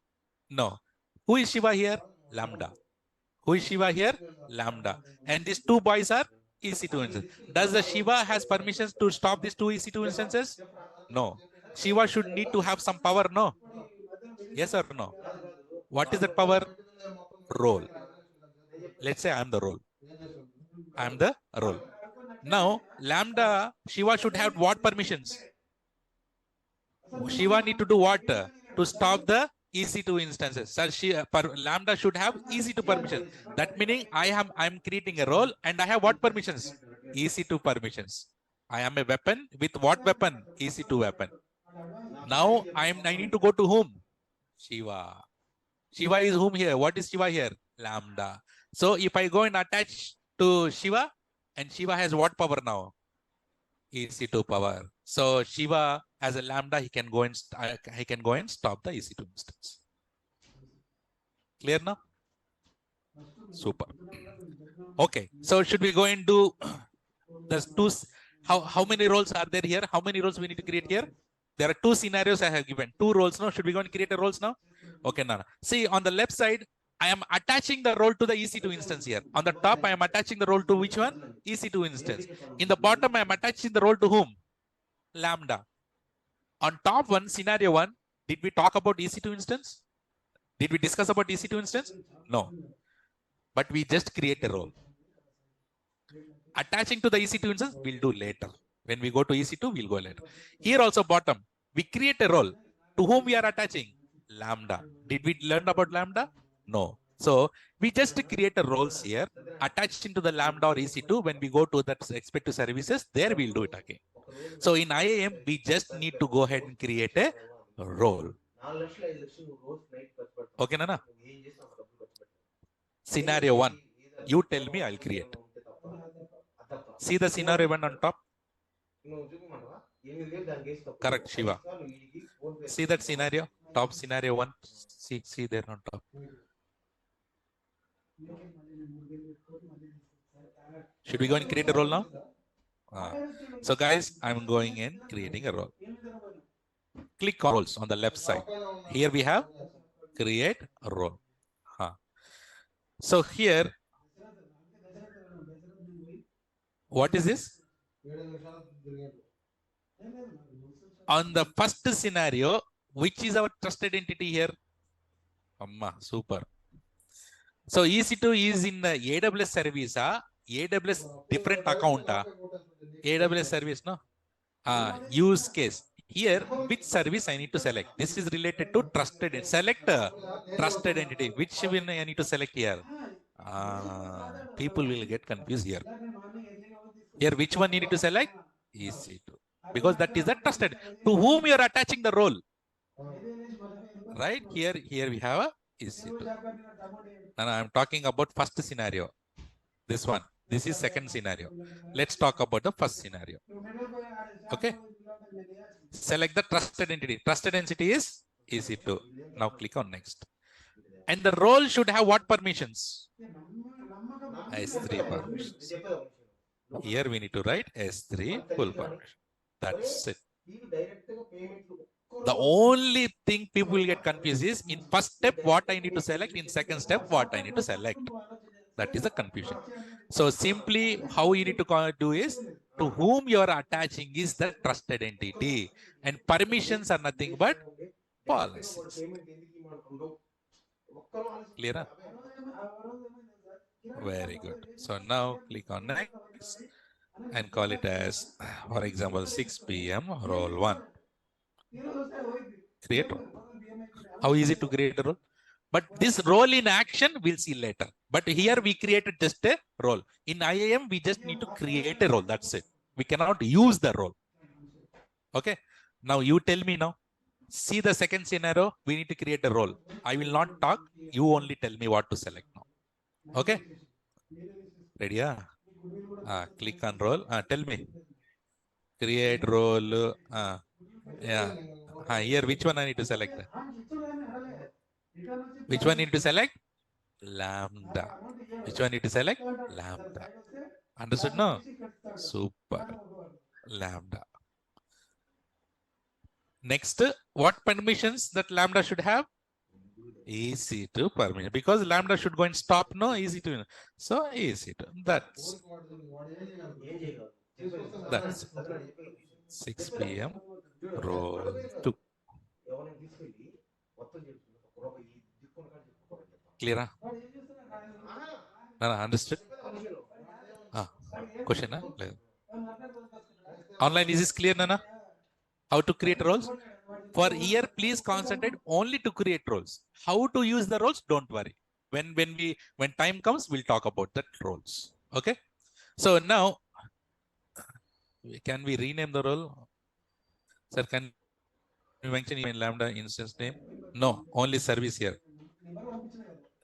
No. Who is Shiva here? Lambda. Who is Shiva here? Lambda. And these two boys are EC2 instances. Does the Shiva has permissions to stop these two EC2 instances? No. Shiva should need to have some power, no? Yes or no? What is that power? Role. Let's say I am the role. I am the role. Now, Lambda, Shiva should have what permissions? Shiva need to do what? To stop the EC2 instances. So Lambda should have EC2 permissions. That meaning I'm creating a role and I have what permissions? EC2 permissions. I am a weapon with what weapon? EC2 weapon. Now I need to go to whom? Shiva. Shiva is whom here? What is Shiva here? Lambda. So if I go and attach to Shiva, and Shiva has what power now? EC2 power. So Shiva as a Lambda, he can go and stop the EC2 instance. Clear now? Super. Okay. So should we go and do there's two? How many roles are there here? How many roles we need to create here? There are two scenarios I have given. Two roles now. Should we go and create a roles now? Okay, now see on the left side, I am attaching the role to the EC2 instance here. On the top, I am attaching the role to which one? EC2 instance. In the bottom, I am attaching the role to whom? Lambda. On top one, scenario one, did we talk about EC2 instance? Did we discuss about EC2 instance? No. But we just create a role. Attaching to the EC2 instance, we'll do later. When we go to EC2, we'll go later. Here also bottom, we create a role. To whom we are attaching? Lambda. Did we learn about Lambda? No. So we just create a roles here, attached into the Lambda or EC2. When we go to that expected services, there we'll do it again. So in IAM, we just need to go ahead and create a role. Okay, Nana? Scenario one. You tell me, I'll create. See the scenario one on top? Correct, Shiva. See that scenario? Top scenario one. See there on top. Should we go and create a role now? So guys, I'm going in creating a role. Click on roles on the left side. Here we have create a role. So here, what is this? On the first scenario, which is our trusted entity here? Amma, super. So EC2 is in the AWS service, AWS different account, AWS service, no? Use case. Here, which service I need to select? This is related to trusted. Select trusted entity. Which one I need to select here? People will get confused here. Here, which one you need to select? EC2. Because that is the trusted. To whom you are attaching the role? Right? Here we have a EC2. And I'm talking about first scenario. This one. This is second scenario. Let's talk about the first scenario. Okay. Select the trusted entity. Trusted entity is EC2. Now click on next. And the role should have what permissions? S3 permissions. Here we need to write S3 full permission. That's it. The only thing people will get confused is in first step what I need to select, in second step what I need to select. That is the confusion. So simply how you need to do is to whom you are attaching is the trusted entity, and permissions are nothing but policies. Clear? Very good. So now click on next and call it as, for example, 6 p.m. role 1. Create role. How easy to create a role? But this role in action we'll see later. But here we created just a role. In IAM, we just need to create a role. That's it. We cannot use the role. Okay. Now you tell me now. See the second scenario. We need to create a role. I will not talk. You only tell me what to select now. Okay. Ready? Yeah. Click on role. Tell me. Create role. Yeah. Here, which one I need to select? Which one need to select? Lambda. Which one need to select? Lambda. Understood? No? Super. Lambda. Next, what permissions that Lambda should have? EC2 permission. Because Lambda should go and stop, no? EC2. So EC2. That's 6 p.m. role 2. Clear? No, understood? Question? Online, is this clear, Nana? How to create roles? For here, please concentrate only to create roles. How to use the roles? Don't worry. When time comes, we'll talk about that roles. Okay. So now, can we rename the role? Sir, can we mention even Lambda instance name? No, only service here.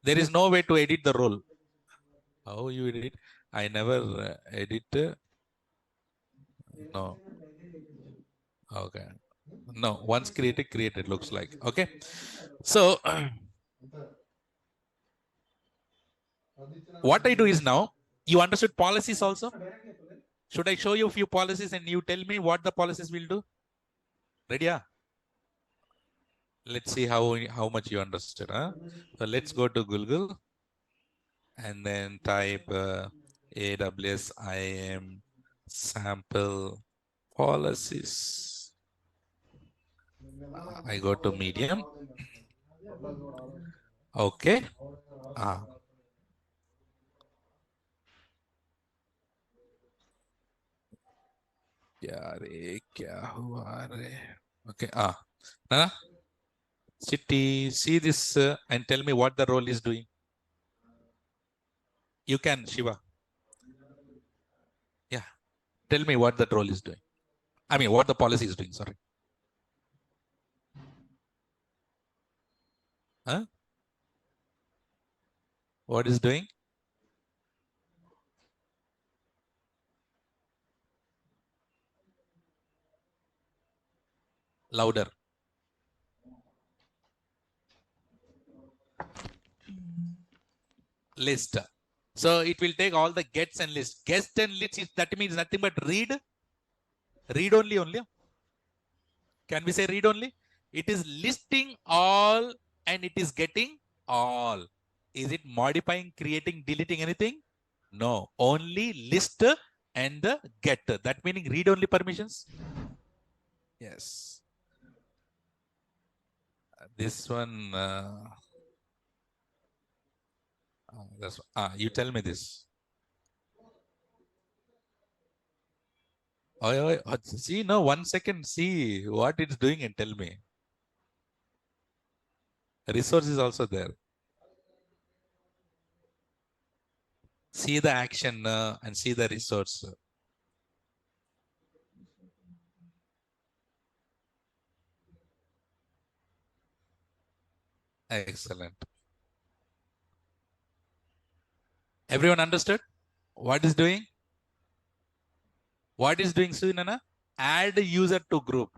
There is no way to edit the role. How you edit? I never edit. No. Okay. No, once created looks like. Okay. So what I do is now, you understood policies also? Should I show you a few policies and you tell me what the policies will do? Ready? Yeah? Let's see how much you understood. Huh? So let's go to Google and then type AWS IAM sample policies. I go to Medium. Okay. क्या हुआ रे? Okay. Nana, see this and tell me what the role is doing. You can, Shiva. Yeah. Tell me what that role is doing. I mean, what the policy is doing. Sorry. Huh? What is doing? Louder. List. So it will take all the gets and lists. Gets and lists, that means nothing but read. Read only. Can we say read only? It is listing all and it is getting all. Is it modifying, creating, deleting anything? No. Only list and the get. That meaning read only permissions? Yes. This one. You tell me this. See, no, 1 second, see what it's doing and tell me. Resource is also there. See the action and see the resource. Excellent. Everyone understood what is doing? What is doing, Sunana? Add user to group.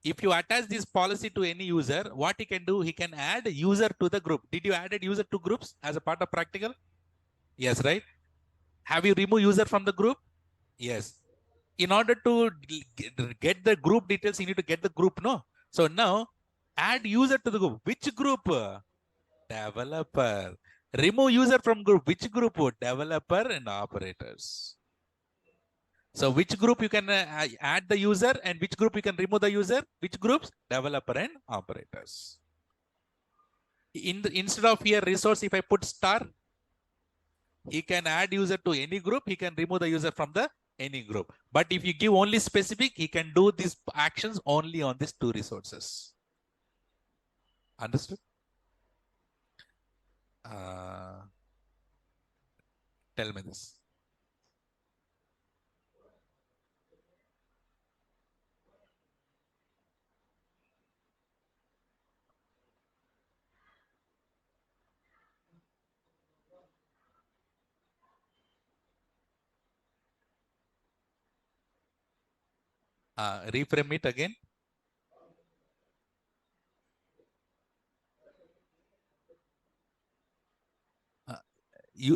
If you attach this policy to any user, what he can do, he can add user to the group. Did you add user to groups as a part of practical? Yes, right? Have you removed user from the group? Yes. In order to get the group details, you need to get the group, no? So now, add user to the group. Which group? Developer. Remove user from group. Which group? Developer and operators. So which group you can add the user and which group you can remove the user? Which groups? Developer and operators. Instead of here resource, if I put star, he can add user to any group. He can remove the user from the any group. But if you give only specific, he can do these actions only on these two resources. Understood? Tell me this. Reframe it again.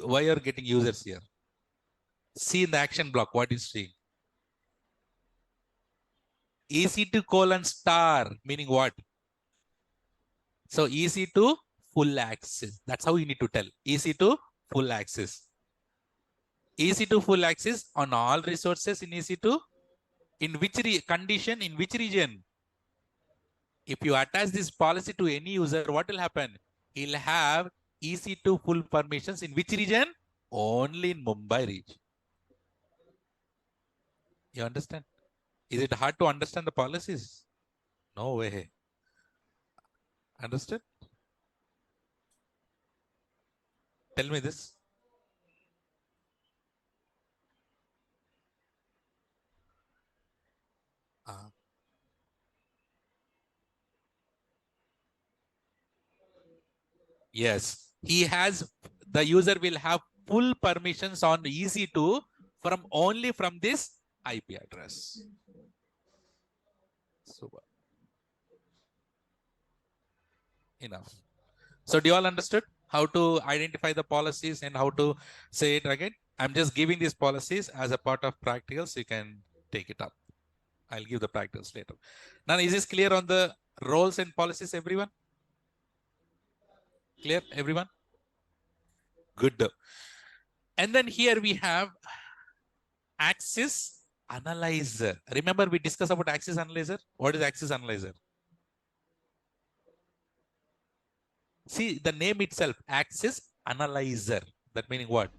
Why are getting users here? See in the action block, what is seeing? EC2 colon star, meaning what? So EC2 full access. That's how you need to tell. EC2 full access. EC2 full access on all resources in EC2. In which condition, in which region? If you attach this policy to any user, what will happen? He'll have EC2 full permissions in which region? Only in Mumbai region. You understand? Is it hard to understand the policies? No way. Understood? Tell me this. Yes, he has, the user will have full permissions on EC2 from only from this IP address. Super. Enough. So do you all understood how to identify the policies and how to say it again? I'm just giving these policies as a part of practical so you can take it up. I'll give the practice later. Now, is this clear on the roles and policies, everyone? Clear, everyone? Good. And then here we have Access Analyzer. Remember, we discussed about Access Analyzer. What is Access Analyzer? See the name itself, Access Analyzer. That meaning what?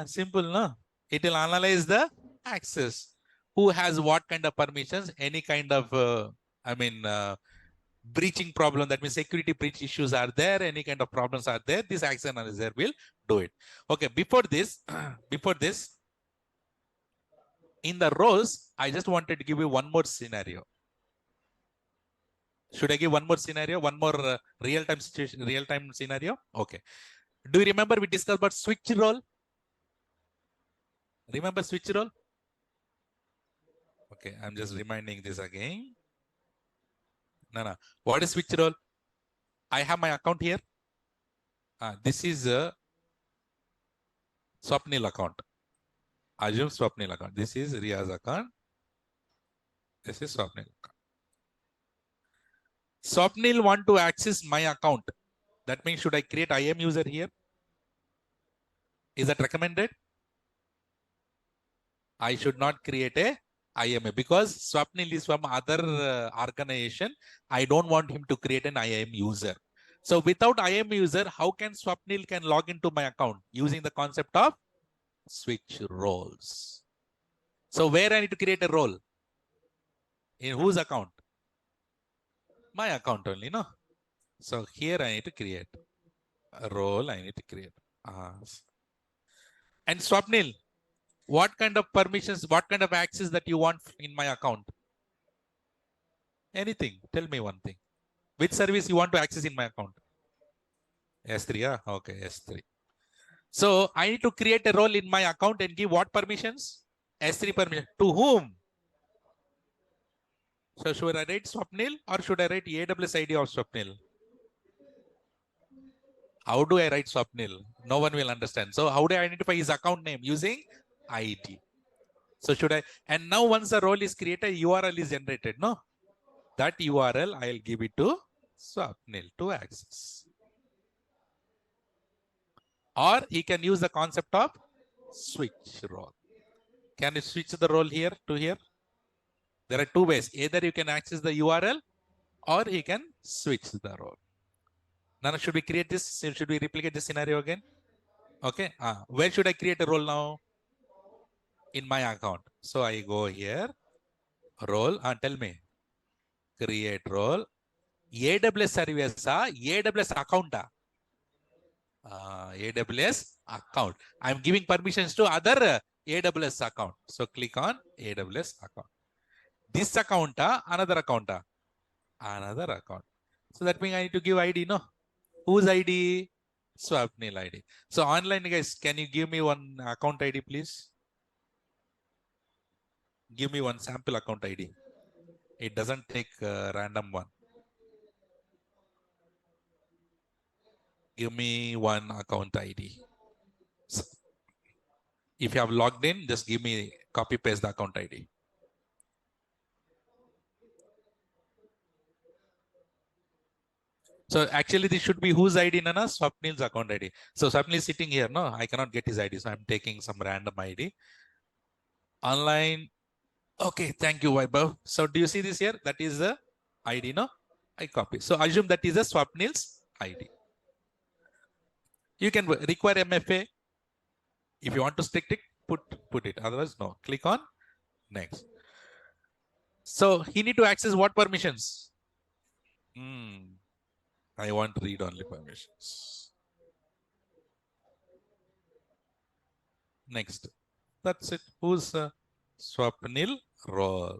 Simple, no? It will analyze the access. Who has what kind of permissions? Any kind of, breaching problem. That means security breach issues are there. Any kind of problems are there. This Access Analyzer will do it. Okay. Before this, in the roles, I just wanted to give you one more scenario. Should I give one more scenario? One more real-time situation, real-time scenario? Okay. Do you remember we discussed about switch role? Remember switch role? Okay, I'm just reminding this again. No. What is switch role? I have my account here. This is a Swapnil account. Assume Swapnil account. This is Ria's account. This is Swapnil account. Swapnil want to access my account. That means should I create IAM user here? Is that recommended? I should not create a IAM because Swapnil is from other organization. I don't want him to create an IAM user. So without IAM user, how can Swapnil can log into my account using the concept of switch roles? So where I need to create a role? In whose account? My account only, no? So here I need to create a role. I need to create. And Swapnil, what kind of permissions, what kind of access that you want in my account? Anything. Tell me one thing. Which service you want to access in my account? S3, yeah? Okay, S3. So I need to create a role in my account and give what permissions? S3 permission. To whom? So should I write Swapnil or should I write AWS ID of Swapnil? How do I write Swapnil? No one will understand. So how do I identify his account name? Using ID. So should I? And now once the role is created, URL is generated. No? That URL, I'll give it to Swapnil to access. Or he can use the concept of switch role. Can you switch the role here to here? There are two ways. Either you can access the URL or he can switch the role. Now, should we create this? Should we replicate this scenario again? Okay. Where should I create a role now? In my account. So I go here, role, tell me, create role, AWS service, AWS account. AWS account. I'm giving permissions to other AWS account. So click on AWS account. This account, another account. Another account. So that means I need to give ID, no? Whose ID? Swapnil ID. So online guys, can you give me one account ID, please? Give me one sample account ID. It doesn't take a random one. Give me one account ID. So if you have logged in, just give me copy paste the account ID. So actually this should be whose ID, Nana? Swapnil's account ID. So Swapnil is sitting here. No, I cannot get his ID. So I'm taking some random ID. Online. Okay, thank you, Vaibhav. So do you see this here? That is the ID, no? I copy. So assume that is a Swapnil's ID. You can require MFA. If you want to stick it, put it. Otherwise, no. Click on next. So he need to access what permissions? I want read-only permissions. Next. That's it. Who's Swapnil role?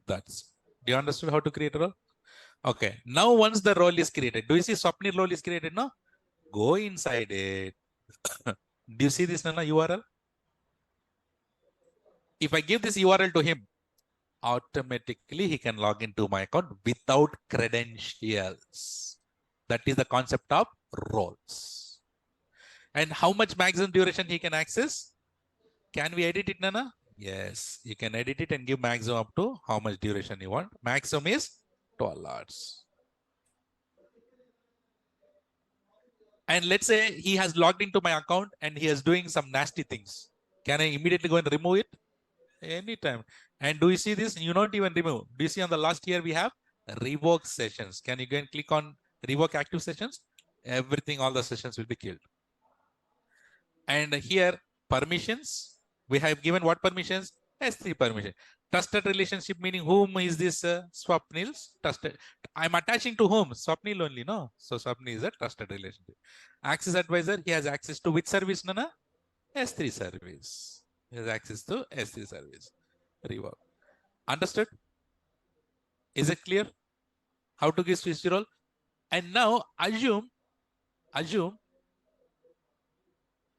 That's it. Do you understand how to create a role? Okay. Now once the role is created, do you see Swapnil role is created? No? Go inside it. Do you see this Nana URL? If I give this URL to him, automatically he can log into my account without credentials. That is the concept of roles. And how much maximum duration he can access? Can we edit it, Nana? Yes, you can edit it and give maximum up to how much duration you want. Maximum is 12 hours. And let's say he has logged into my account and he is doing some nasty things. Can I immediately go and remove it? Anytime. And do you see this? You not even remove. Do you see on the last here we have revoke sessions? Can you go and click on revoke active sessions? Everything, all the sessions will be killed. And here permissions, we have given what permissions? S3 permission. Trusted relationship meaning whom is this Swapnil's trusted? I'm attaching to whom? Swapnil only, no? So Swapnil is a trusted relationship. Access advisor, he has access to which service, Nana? S3 service. He has access to S3 service. Revoke. Understood? Is it clear? How to give switch role? And now assume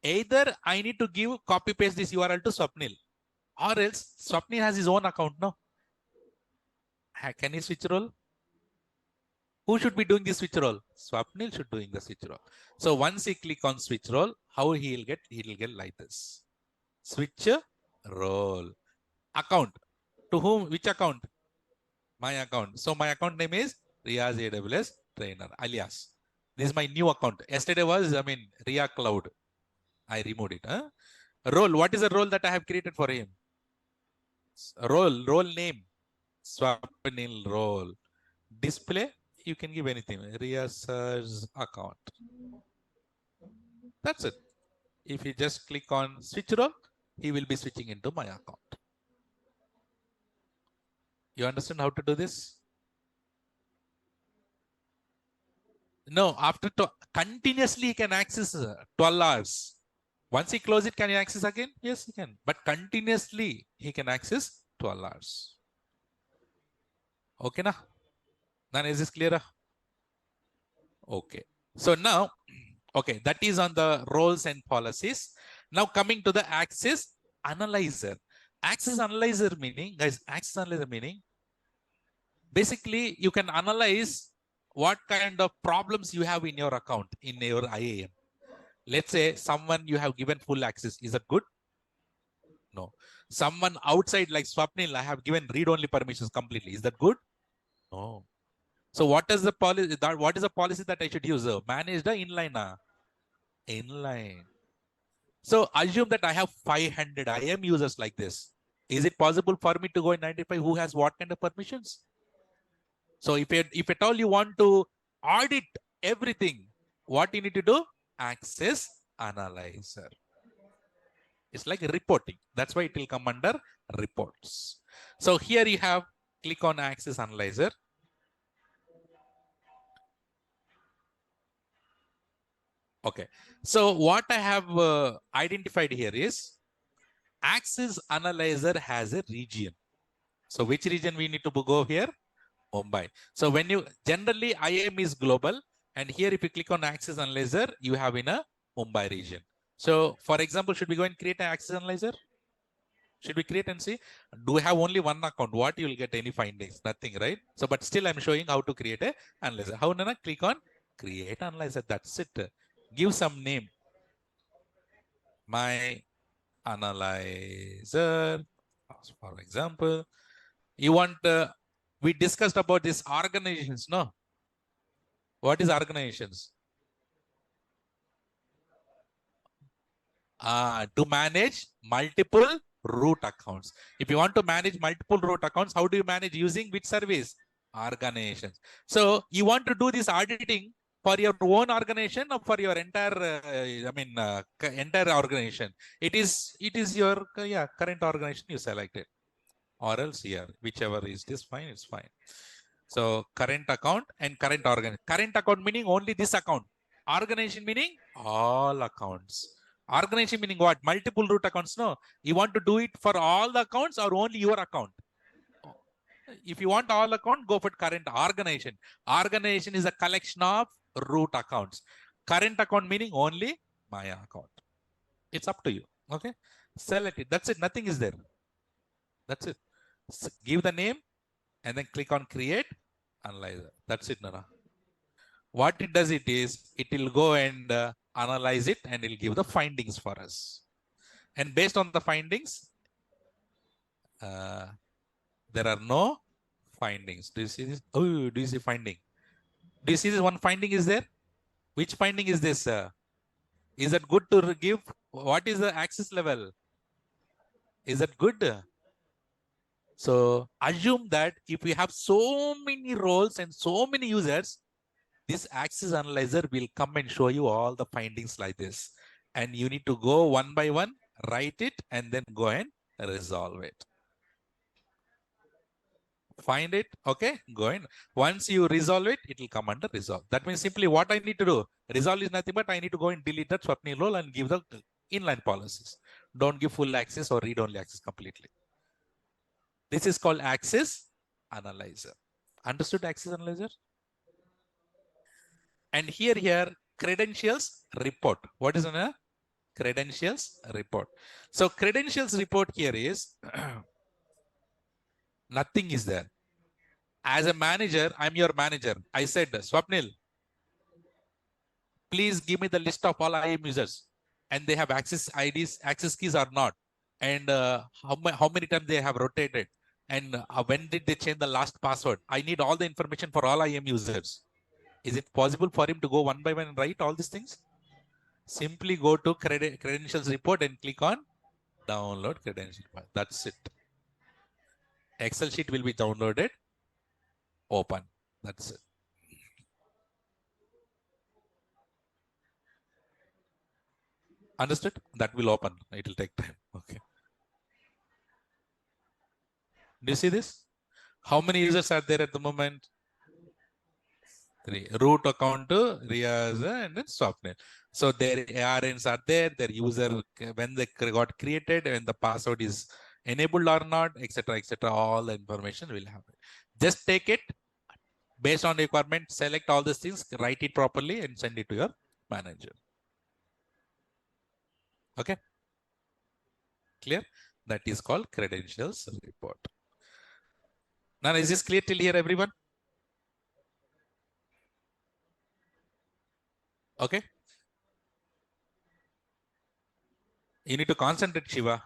either I need to give copy paste this URL to Swapnil, or else Swapnil has his own account. No. Can he switch role? Who should be doing the switch role? Swapnil should doing the switch role. So once he click on switch role, how he'll get like this. Switch role. Account. To whom? Which account? My account. So my account name is Riaz AWS Trainer, alias. This is my new account. Yesterday was, Ria Cloud. I removed it. Role. What is the role that I have created for him? Role name. Swapnil role. Display. You can give anything. Riaz's account. That's it. If you just click on switch role, he will be switching into my account. You understand how to do this? No, after continuously he can access 12 hours. Once he close it, can he access again? Yes, he can. But continuously he can access 12 hours. Okay, na? Then is this clear? Okay. So now, okay, that is on the roles and policies. Now coming to the access analyzer. Access analyzer meaning, guys, access analyzer meaning, basically you can analyze what kind of problems you have in your account, in your IAM. Let's say someone you have given full access. Is that good? No. Someone outside like Swapnil, I have given read-only permissions completely. Is that good? No. So what is the policy? What is the policy that I should use? Manage the inline. Inline. So assume that I have 500 IAM users like this. Is it possible for me to go and identify who has what kind of permissions? So if at all you want to audit everything, what you need to do? Access analyzer. It's like reporting. That's why it will come under reports. So here you have, click on access analyzer. Okay. So what I have identified here is access analyzer has a region. So which region we need to go here? Mumbai. So when you generally IAM is global, and here if you click on access analyzer, you have in a Mumbai region. So for example, should we go and create an access analyzer? Should we create and see? Do we have only one account? What you will get any findings? Nothing, right? So but still I'm showing how to create a analyzer. How Nana? Click on create analyzer. That's it. Give some name. My analyzer, for example. You want we discussed about these organizations, no? What is organizations? To manage multiple root accounts. If you want to manage multiple root accounts, how do you manage? Using which service? Organizations. So you want to do this auditing for your own organization or for your entire, entire organization. It is your current organization you selected, or else here, whichever is this fine, it's fine. So current account and current organization. Current account meaning only this account. Organization meaning all accounts. Organization meaning what? Multiple root accounts. No, you want to do it for all the accounts or only your account. If you want all account, go for current organization. Organization is a collection of root accounts. Current account meaning only my account. It's up to you. Okay. Select it. That's it. Nothing is there. That's it. Give the name and then click on create analyzer. That's it, Nana. What it does it will go and analyze it and it'll give the findings for us. And based on the findings, There are no findings. Do you see this? Oh, do you see finding? Do you see this one finding is there? Which finding is this? Is that good to give? What is the access level? Is that good? So assume that if we have so many roles and so many users, this access analyzer will come and show you all the findings like this. And you need to go one by one, write it, and then go and resolve it. Find it, okay, go in. Once you resolve it, it will come under resolve. That means simply what I need to do, resolve is nothing but I need to go and delete that Swapnil role and give the inline policies. Don't give full access or read-only access completely. This is called access analyzer. Understood access analyzer? And here, credentials report. What is a credentials report? So credentials report here is nothing is there. As a manager, I'm your manager. I said, Swapnil, please give me the list of all IAM users and they have access IDs, access keys or not. And how many times they have rotated. And when did they change the last password? I need all the information for all IAM users. Is it possible for him to go one by one and write all these things? Simply go to credentials report and click on download credentials. That's it. Excel sheet will be downloaded. Open. That's it. Understood? That will open. It will take time. Okay. Do you see this? How many users are there at the moment? 3. Root account to Riaz and then Swapnil. So their ARNs are there, their user, when they got created, when the password is enabled or not, etc., all the information will have it. Just take it based on requirement, select all these things, write it properly and send it to your manager. Okay. Clear? That is called credentials report. Now, is this clear till here, everyone? Okay. You need to concentrate, Shiva.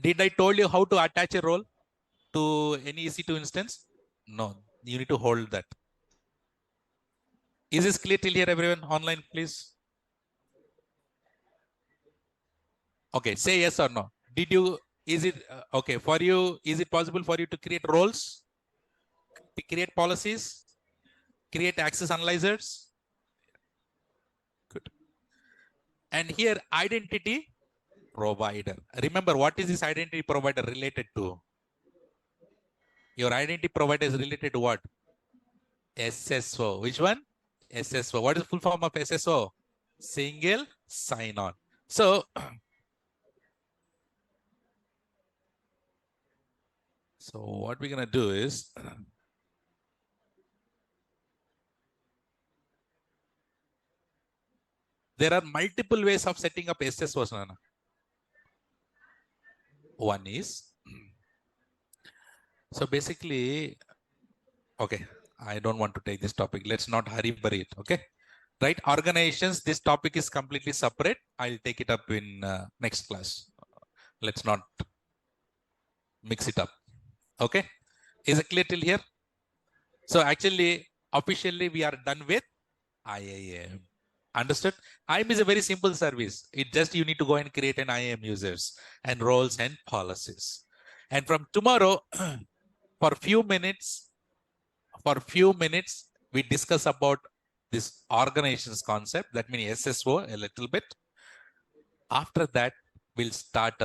Did I told you how to attach a role to any EC2 instance? No, you need to hold that. Is this clear till here, everyone? Online, please. Okay, say yes or no. Did you, is it, okay, for you, is it possible for you to create roles, to create policies, create access analyzers? Good. And here, identity provider. Remember, what is this identity provider related to? Your identity provider is related to what? SSO. Which one? SSO. What is the full form of SSO? Single sign-on. So what we're going to do is, there are multiple ways of setting up SSOs. Nana. One is, so basically, okay, I don't want to take this topic. Let's not hurry it. Okay. Right. Organizations, this topic is completely separate. I'll take it up in next class. Let's not mix it up. Okay. Is it clear till here? So actually, officially, we are done with IAM. Understood? IAM is a very simple service. It just you need to go and create an IAM users and roles and policies. And from tomorrow, for few minutes, we discuss about this organizations concept. That means SSO a little bit. After that, we'll start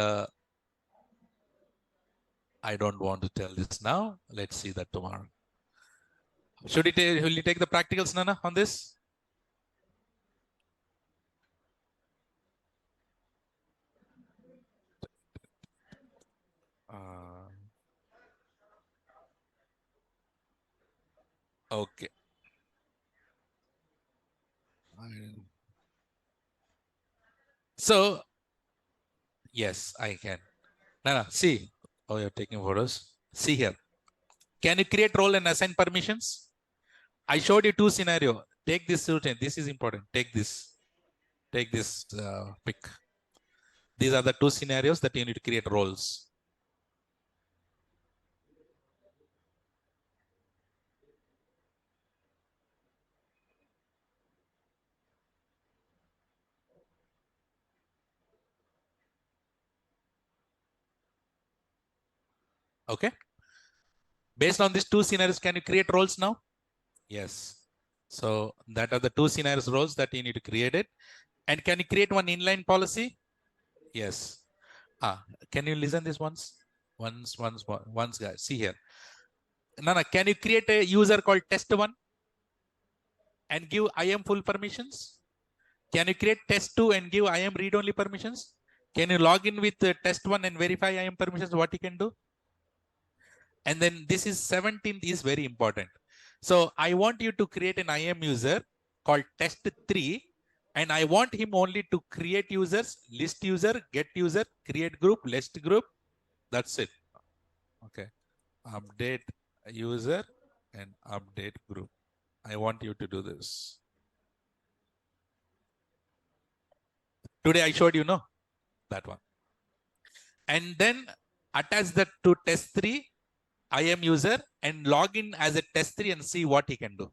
I don't want to tell this now. Let's see that tomorrow. Will you take the practicals, Nana, on this? Okay. So, yes, I can. Nana, see. Oh, you're taking photos. See here. Can you create role and assign permissions? I showed you two scenarios. Take this routine. This is important. Take this. Take this pick. These are the two scenarios that you need to create roles. Okay. Based on these two scenarios, can you create roles now? Yes. So that are the two scenarios roles that you need to create it. And can you create one inline policy? Yes. Can you listen this once? Once, guys. See here. Nana, can you create a user called test1 and give IAM full permissions? Can you create test2 and give IAM read-only permissions? Can you log in with test1 and verify IAM permissions? What you can do? And then this is 17th is very important. So I want you to create an IAM user called test3, and I want him only to create users, list user, get user, create group, list group. That's it. Okay. Update user and update group. I want you to do this. Today I showed you, no? That one. And then attach that to test3 IAM user and log in as a test3 and see what he can do.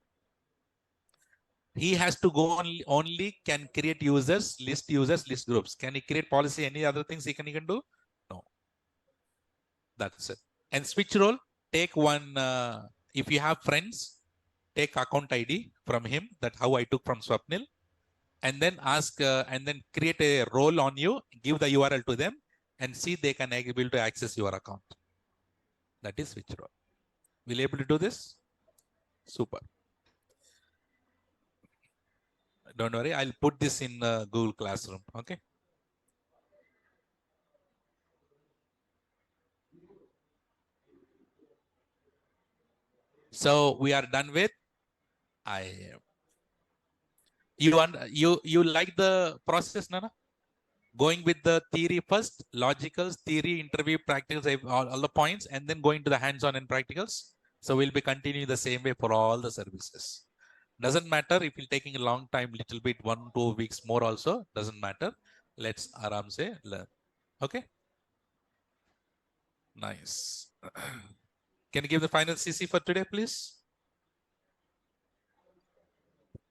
He has to go only can create users, list groups. Can he create policy, any other things he can do? No. That's it. And switch role, take one, if you have friends, take account ID from him, that how I took from Swapnil, and then ask, and then create a role on you, give the URL to them, and see they can able to access your account. That is switch role. Will you able to do this? Super. Don't worry, I'll put this in Google Classroom. Okay. So we are done with IAM. You like the process, Nana? Going with the theory first, logicals, theory, interview, practicals, all the points, and then going to the hands-on and practicals. So we'll be continuing the same way for all the services. Doesn't matter if it's taking a long time, little bit, 1-2 weeks more also, doesn't matter. Let's aram se learn. Okay. Nice. Can you give the final CC for today, please?